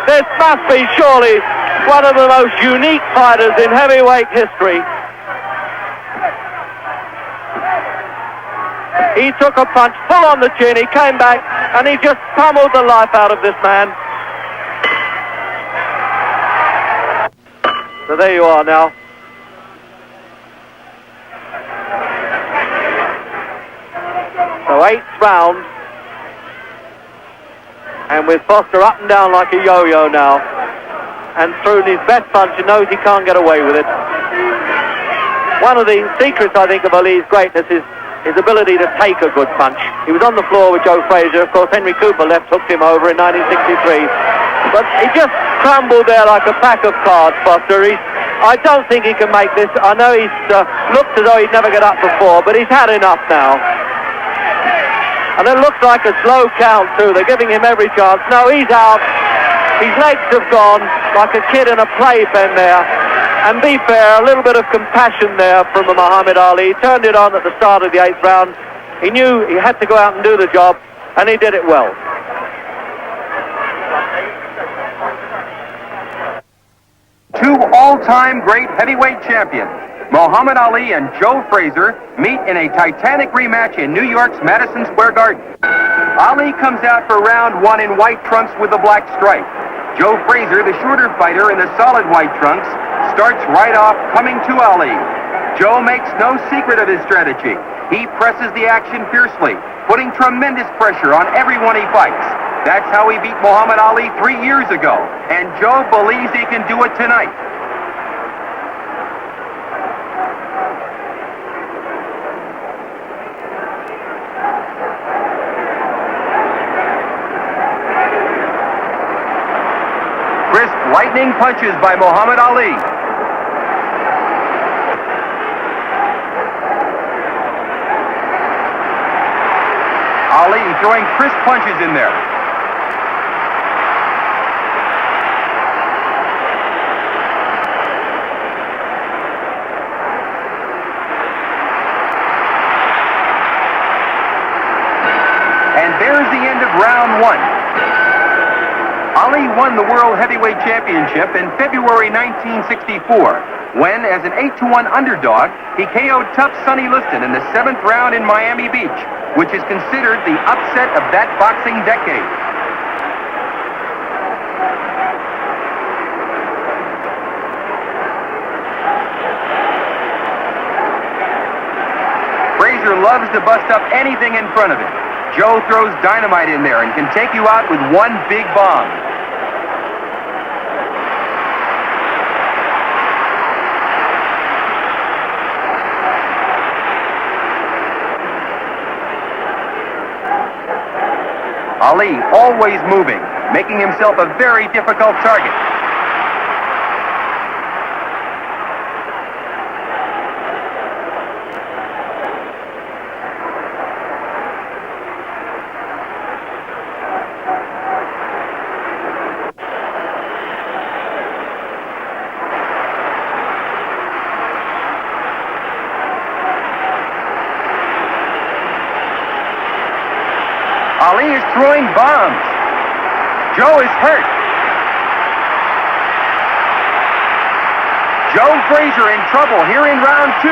This must be surely one of the most unique fighters in heavyweight history. He took a punch full on the chin, he came back, and he just pummeled the life out of this man. So there you are now. So 8th round. And with Foster up and down like a yo-yo now, and through his best punch, he knows he can't get away with it. One of the secrets, I think, of Ali's greatness is his ability to take a good punch. He was on the floor with Joe Frazier. Of course, Henry Cooper left-hooked him over in 1963. But he just crumbled there like a pack of cards, Foster. I don't think he can make this. I know he's looked as though he'd never get up before, but he's had enough now. And it looks like a slow count too. They're giving him every chance. No, he's out. His legs have gone like a kid in a playpen there. And be fair, a little bit of compassion there from Muhammad Ali. He turned it on at the start of the 8th round. He knew he had to go out and do the job, and he did it well. Two all-time great heavyweight champions, Muhammad Ali and Joe Frazier, meet in a titanic rematch in New York's Madison Square Garden. Ali comes out for round 1 in white trunks with the black stripe. Joe Frazier, the shorter fighter in the solid white trunks, starts right off coming to Ali. Joe makes no secret of his strategy. He presses the action fiercely, putting tremendous pressure on everyone he fights. That's how he beat Muhammad Ali 3 years ago, and Joe believes he can do it tonight. Crisp, lightning punches by Muhammad Ali. Ali throwing crisp punches in there. And there's the end of round 1. Ali won the World Heavyweight Championship in February 1964, when, as an 8-1 underdog, he KO'd tough Sonny Liston in the 7th round in Miami Beach, which is considered the upset of that boxing decade. Frazier loves to bust up anything in front of him. Joe throws dynamite in there and can take you out with one big bomb. Ali always moving, making himself a very difficult target. Ali is throwing bombs. Joe is hurt. Joe Frazier in trouble here in round 2.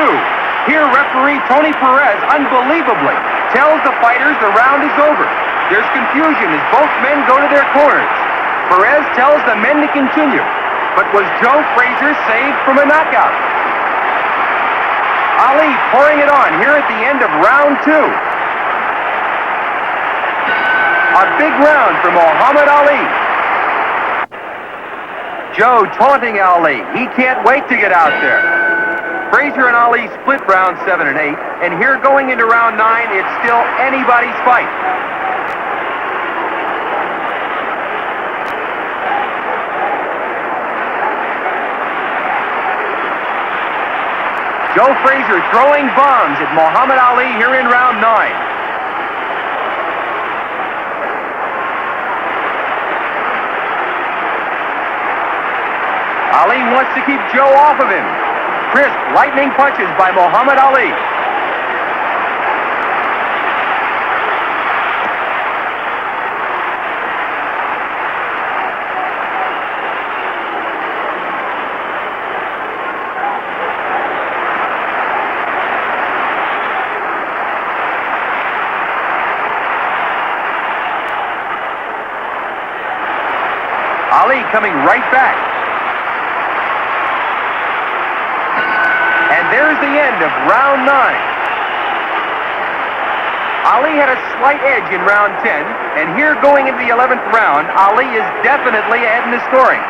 Here referee Tony Perez unbelievably tells the fighters the round is over. There's confusion as both men go to their corners. Perez tells the men to continue. But was Joe Frazier saved from a knockout? Ali pouring it on here at the end of round 2. A big round for Muhammad Ali. Joe taunting Ali. He can't wait to get out there. Frazier and Ali split rounds 7 and 8, and here going into round 9, it's still anybody's fight. Joe Frazier throwing bombs at Muhammad Ali here in round 9. Ali wants to keep Joe off of him. Crisp, lightning punches by Muhammad Ali. Ali coming right back. There's the end of round 9. Ali had a slight edge in round 10, and here going into the 11th round, Ali is definitely ahead in the scoring.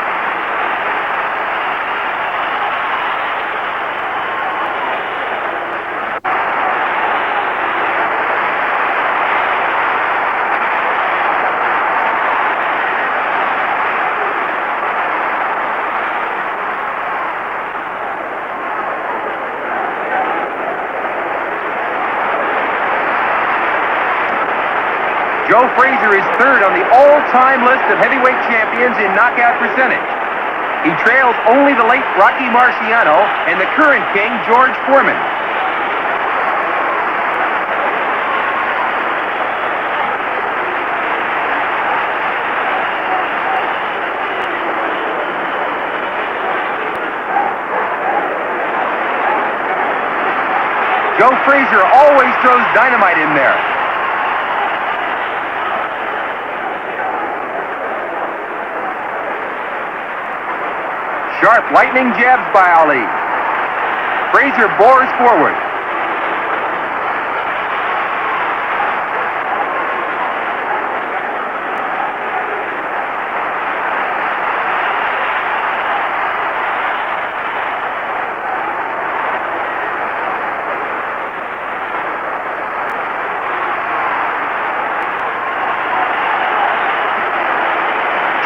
Joe Frazier is third on the all-time list of heavyweight champions in knockout percentage. He trails only the late Rocky Marciano and the current king, George Foreman. Joe Frazier always throws dynamite in there. Sharp, lightning jabs by Ali. Frazier bores forward.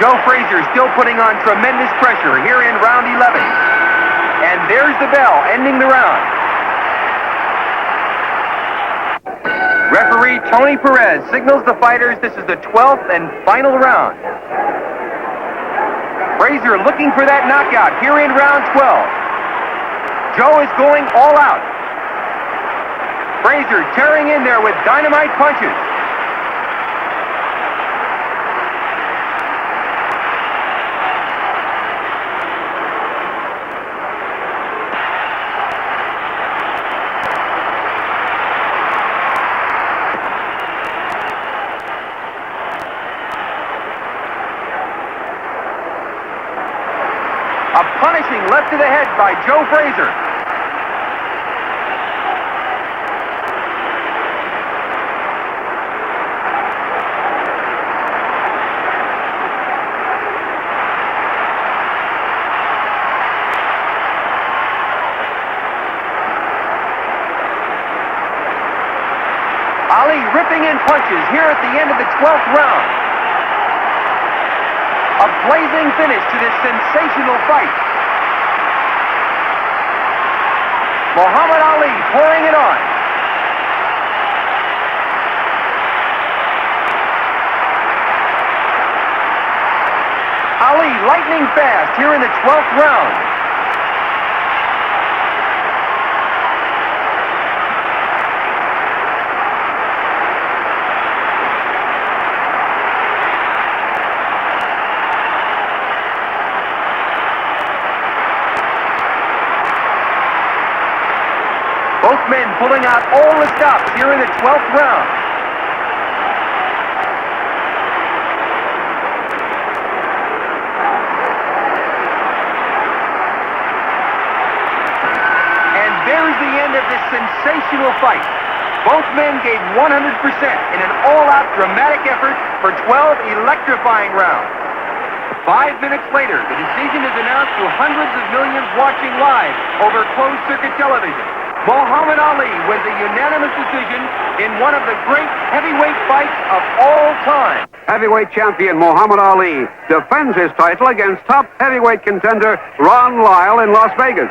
Joe Frazier still putting on tremendous pressure here in round 11. And there's the bell ending the round. Referee Tony Perez signals the fighters this is the 12th and final round. Frazier looking for that knockout here in round 12. Joe is going all out. Frazier tearing in there with dynamite punches. left to the head by Joe Frazier. Ali ripping in punches here at the end of the 12th round. A blazing finish to this sensational fight. Muhammad Ali pouring it on. Ali lightning fast here in the 12th round. Both men pulling out all the stops here in the 12th round. And there's the end of this sensational fight. Both men gave 100% in an all-out dramatic effort for 12 electrifying rounds. 5 minutes later, the decision is announced to hundreds of millions watching live over closed-circuit television. Muhammad Ali wins a unanimous decision in one of the great heavyweight fights of all time. Heavyweight champion Muhammad Ali defends his title against top heavyweight contender Ron Lyle in Las Vegas.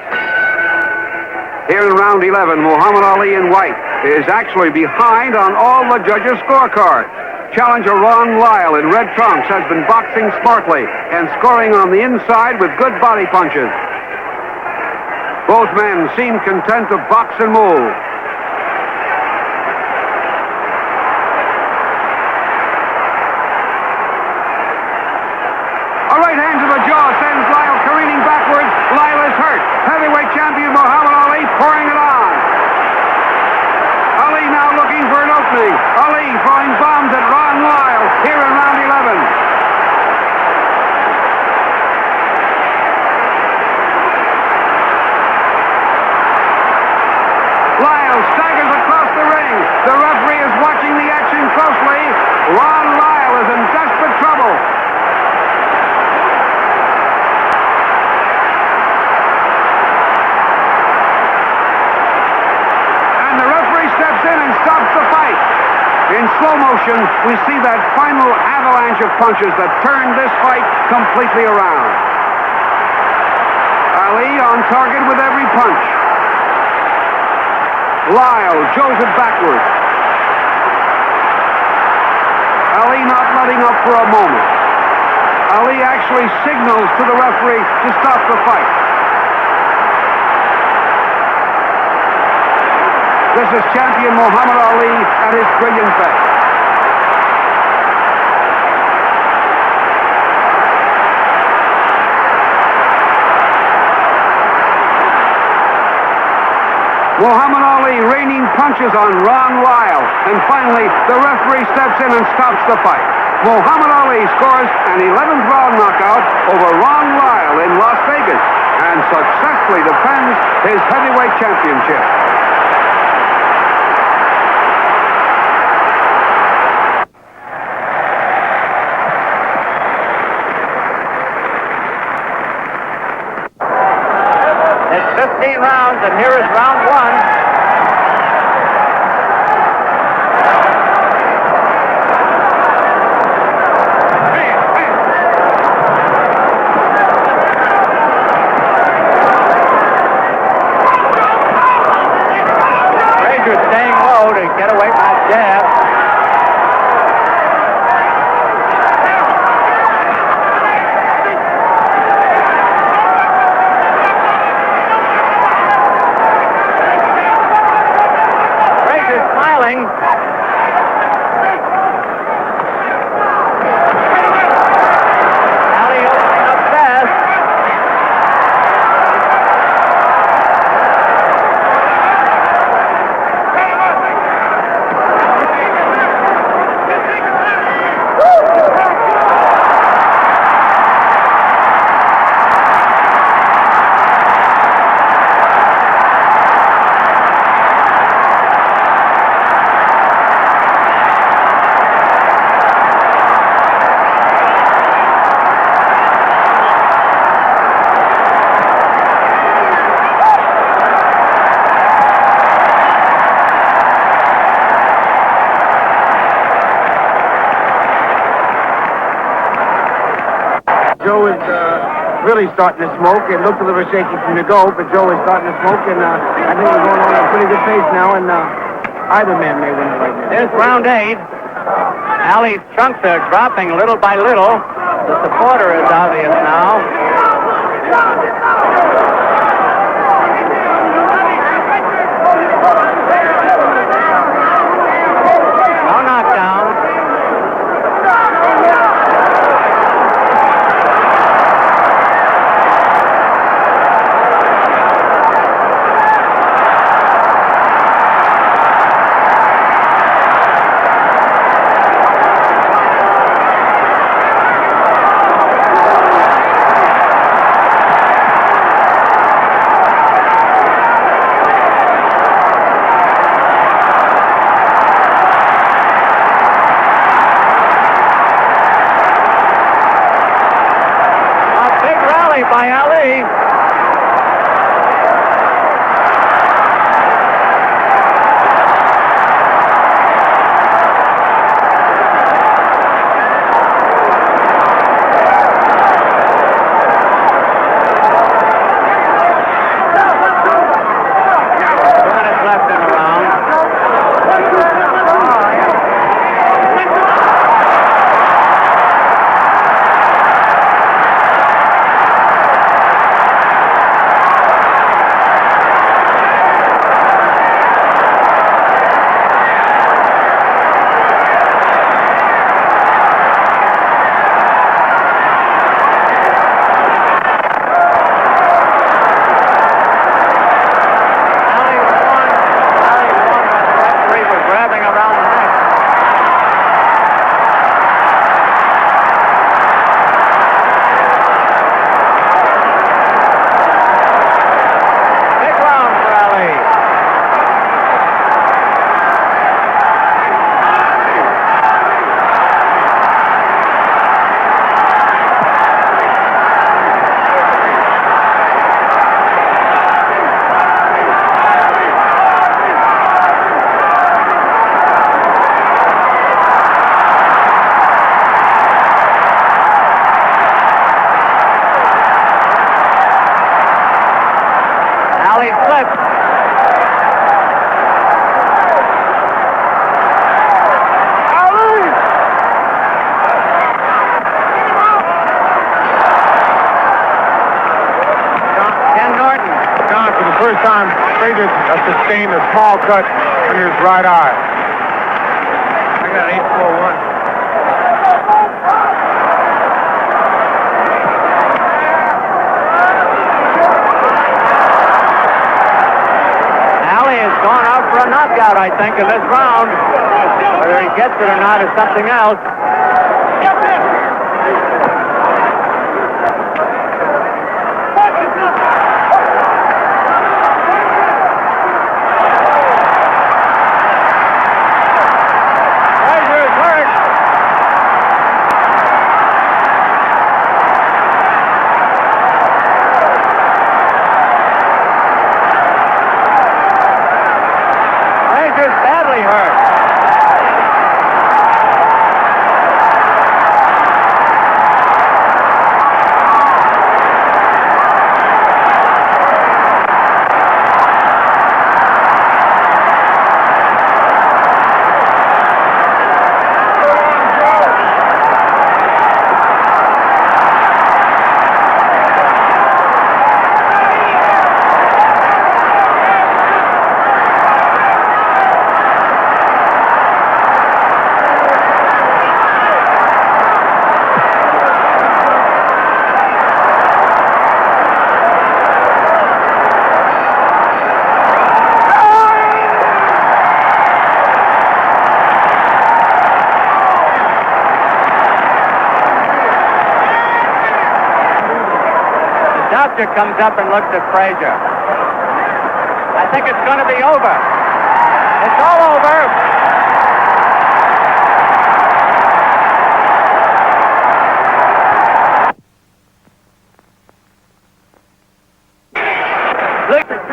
Here in round 11, Muhammad Ali in white is actually behind on all the judges' scorecards. Challenger Ron Lyle in red trunks has been boxing smartly and scoring on the inside with good body punches. Both men seem content to box and move. A right hand to the jaw sends Lyle careening backwards. Lyle is hurt. Heavyweight champion Muhammad Ali pouring it on. Ali now looking for an opening. Ali throwing bombs at Ron Lyle here in round 11. Lyle staggers across the ring. The referee is watching the action closely. Ron Lyle is in desperate trouble. And the referee steps in and stops the fight. In slow motion, we see that final avalanche of punches that turned this fight completely around. Ali on target with every punch. Lyle joes it backwards. Ali not letting up for a moment. Ali actually signals to the referee to stop the fight. This is champion Muhammad Ali at his brilliant best. Muhammad Ali raining punches on Ron Lyle. And finally, the referee steps in and stops the fight. Muhammad Ali scores an 11th round knockout over Ron Lyle in Las Vegas and successfully defends his heavyweight championship. It's 15 rounds, and here is round 1. Staying low to get away from that jab. Joe is really starting to smoke. It looked a little shaky from the go, but Joe is starting to smoke, and I think we're going on at a pretty good pace now, and either man may win it right now. There's round 8. Alley's trunks are dropping little by little. The supporter is obvious now. No knockdown. By Ali. First time Frazier sustained a small cut under his right eye. I got 841. Ali has gone out for a knockout, I think, in this round. Whether he gets it or not is something else. Doctor comes up and looks at Frazier. I think it's going to be over. It's all over.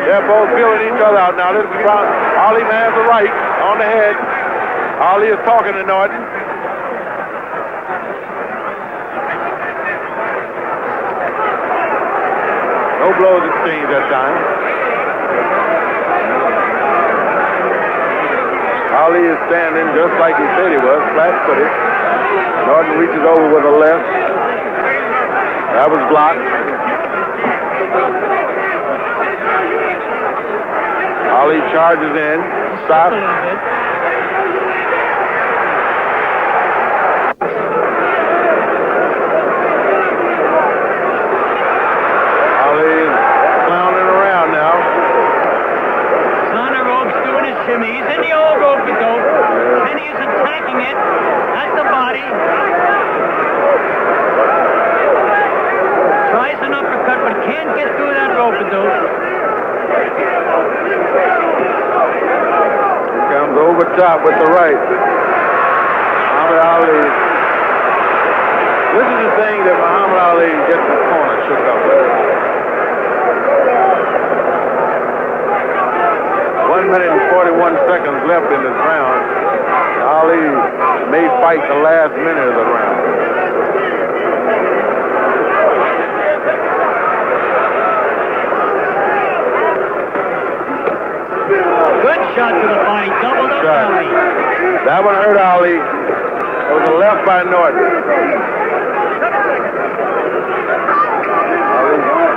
They're both feeling each other out now. This is Ali lands the right on the head. Ali is talking to Norton. No blows exchanged that time. Ali is standing just like he said he was, flat-footed. Norton reaches over with a left. That was blocked. Ali charges in, stops. Ali is clowning around now. He's on the ropes doing his shimmy. He's in the old rope dope. Penny is attacking it at the body. Tries an uppercut, but can't get through that rope dope. Comes over top with the right. Muhammad Ali. This is the thing that Muhammad Ali gets his corner shook up with. 1 minute and 41 seconds left in this round. Ali may fight the last minute of the round. Good shot to the body, doubled up Ali. That one hurt Ali. It was a left by Norton.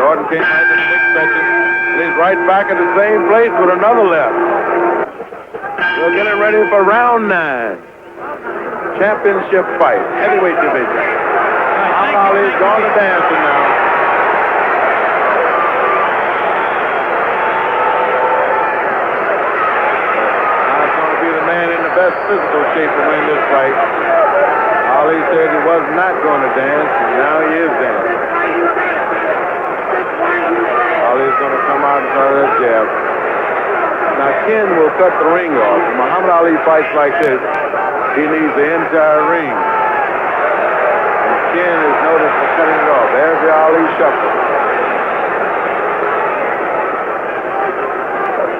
Norton came out in the next section. And he's right back at the same place with another left. We're getting ready for round 9. Championship fight, heavyweight division. Muhammad Ali's gone to dancing now. Best physical shape to win this fight. Ali said he was not going to dance, and now he is dancing. Ali's going to come out and try that jab. Now Ken will cut the ring off. When Muhammad Ali fights like this, he needs the entire ring. And Ken is noticed for cutting it off. There's the Ali shuffle.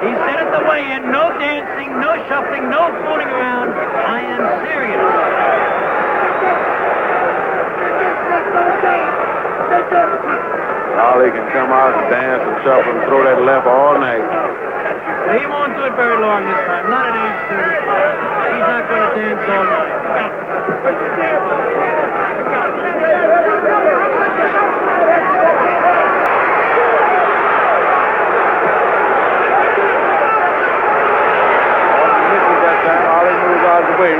He said at the weigh-in, no dancing, no shuffling, no fooling around. I am serious. Ali can come out and dance and shuffle and throw that left all night. He won't do it very long this time. Not at age 35. He's not going to dance all night. Way.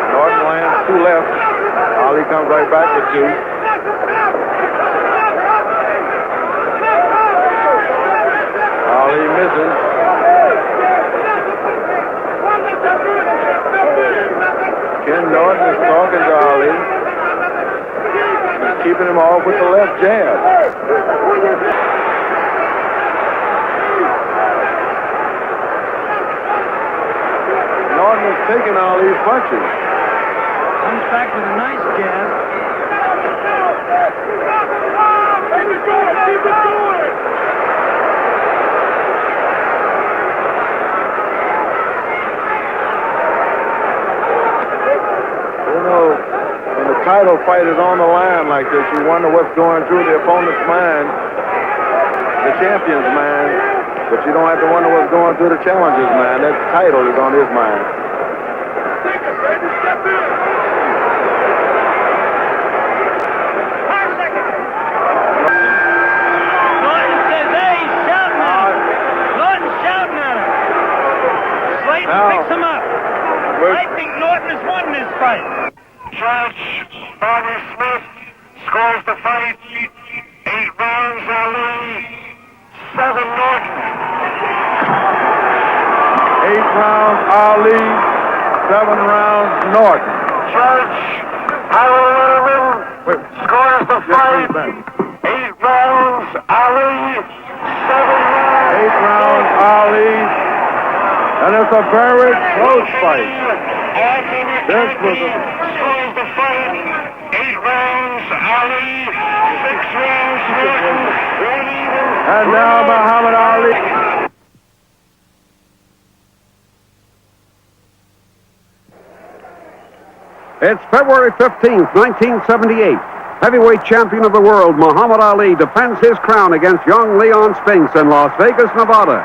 Norton lands 2 left. Ali comes right back with 2. Ali misses. Ken Norton is talking to Ali. He's keeping him off with the left jab. Norton is taking all these punches. Comes back with a nice jab. You know, when the title fight is on the line like this, you wonder what's going through the opponent's mind, the champion's mind. But you don't have to wonder what's going through the challenger's mind. That title is on his mind. Norton says, hey, he's shouting at him. Norton's shouting at him. Slayton picks him up. I think Norton has won this fight. Judge Barney Smith scores the fight. 8 rounds, Ali. 7 Norton. 8 rounds, Ali. 7 rounds, Norton. Judge Harold Letterman scores the fight. 8 rounds, Ali. 7 rounds. 8 rounds, Ali. And it's a very close fight. This was a... Scores the fight. 8 rounds, Ali. 6 rounds, Norton. And now Muhammad Ali. It's February 15th, 1978. Heavyweight champion of the world, Muhammad Ali, defends his crown against young Leon Spinks in Las Vegas, Nevada.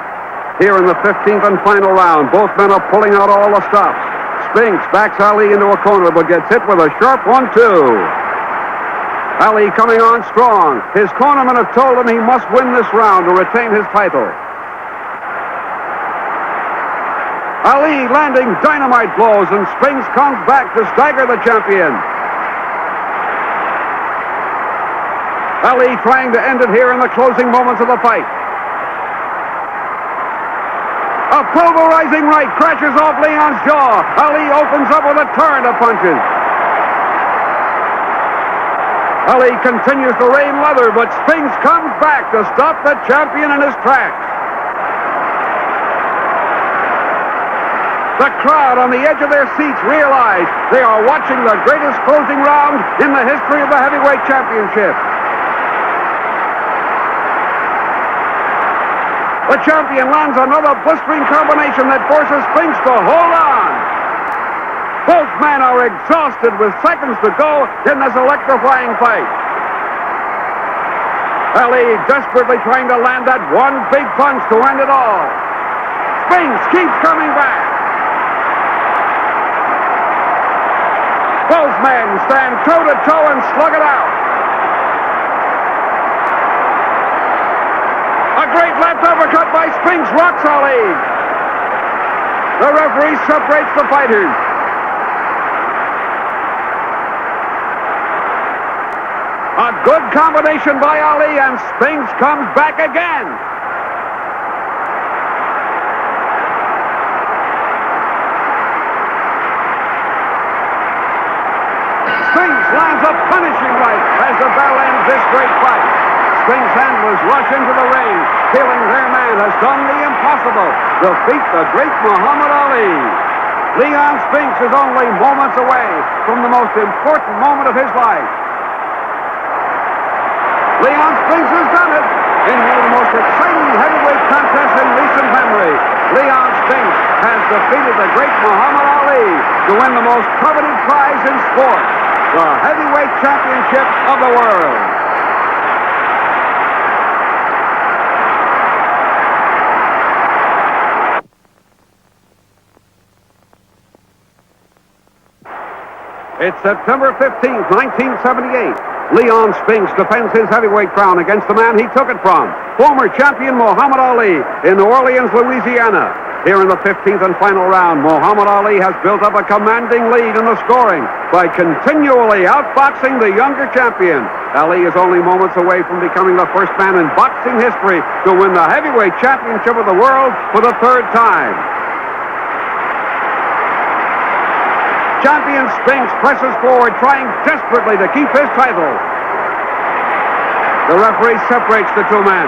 Here in the 15th and final round, both men are pulling out all the stops. Spinks backs Ali into a corner, but gets hit with a sharp 1-2. Ali coming on strong. His cornermen have told him he must win this round to retain his title. Ali landing dynamite blows, and Spinks comes back to stagger the champion. Ali trying to end it here in the closing moments of the fight. A pulverizing right crashes off Leon's jaw. Ali opens up with a torrent of punches. Ali continues to rain leather, but Spinks comes back to stop the champion in his tracks. The crowd on the edge of their seats realize they are watching the greatest closing round in the history of the heavyweight championship. The champion lands another blistering combination that forces Spinks to hold on. Both men are exhausted with seconds to go in this electrifying fight. Ali desperately trying to land that one big punch to end it all. Spinks keeps coming back. Both men stand toe-to-toe and slug it out. A great left uppercut by Spinks rocks Ali. The referee separates the fighters. A good combination by Ali, and Spinks comes back again. Spinks lands a punishing right as the bell ends this great fight. Spinks handlers rush into the ring, feeling their man has done the impossible, defeat the great Muhammad Ali. Leon Spinks is only moments away from the most important moment of his life. Leon Spinks has done it in one of the most exciting heavyweight contests in recent memory. Leon Spinks has defeated the great Muhammad Ali to win the most coveted prize in sport, the heavyweight championship of the world. It's September 15th, 1978. Leon Spinks defends his heavyweight crown against the man he took it from, former champion Muhammad Ali in New Orleans, Louisiana. Here in the 15th and final round, Muhammad Ali has built up a commanding lead in the scoring by continually outboxing the younger champion. Ali is only moments away from becoming the first man in boxing history to win the heavyweight championship of the world for the third time. Champion Spinks presses forward, trying desperately to keep his title. The referee separates the two men.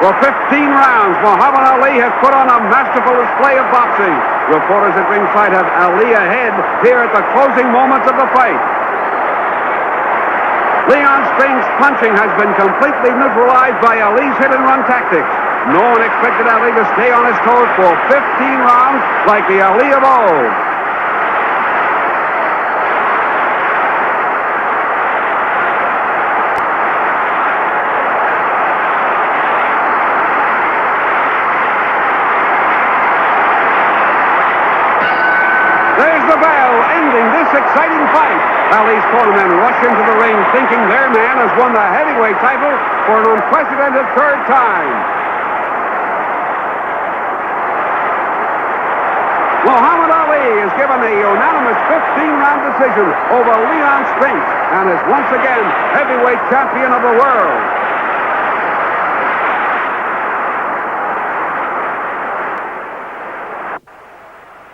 For 15 rounds, Muhammad Ali has put on a masterful display of boxing. Reporters at ringside have Ali ahead here at the closing moments of the fight. Leon Spinks' punching has been completely neutralized by Ali's hit-and-run tactics. No one expected Ali to stay on his toes for 15 rounds like the Ali of old. There's the bell ending this exciting fight. Ali's cornermen rush into the ring thinking their man has won the heavyweight title for an unprecedented third time. Muhammad Ali is given a unanimous 15-round decision over Leon Spinks and is once again heavyweight champion of the world.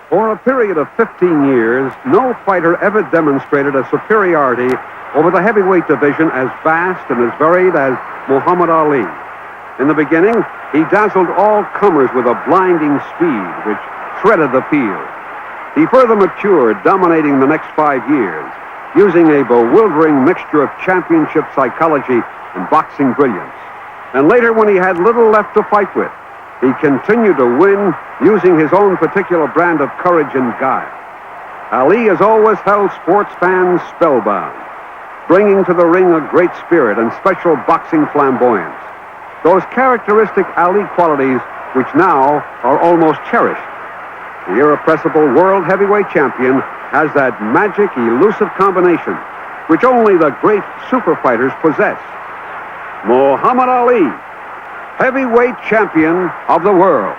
For a period of 15 years, no fighter ever demonstrated a superiority over the heavyweight division as vast and as varied as Muhammad Ali. In the beginning, he dazzled all comers with a blinding speed which shredded the field. He further matured, dominating the next 5 years, using a bewildering mixture of championship psychology and boxing brilliance. And later, when he had little left to fight with, he continued to win using his own particular brand of courage and guile. Ali has always held sports fans spellbound, bringing to the ring a great spirit and special boxing flamboyance. Those characteristic Ali qualities which now are almost cherished. The irrepressible world heavyweight champion has that magic, elusive combination which only the great super fighters possess. Muhammad Ali, heavyweight champion of the world.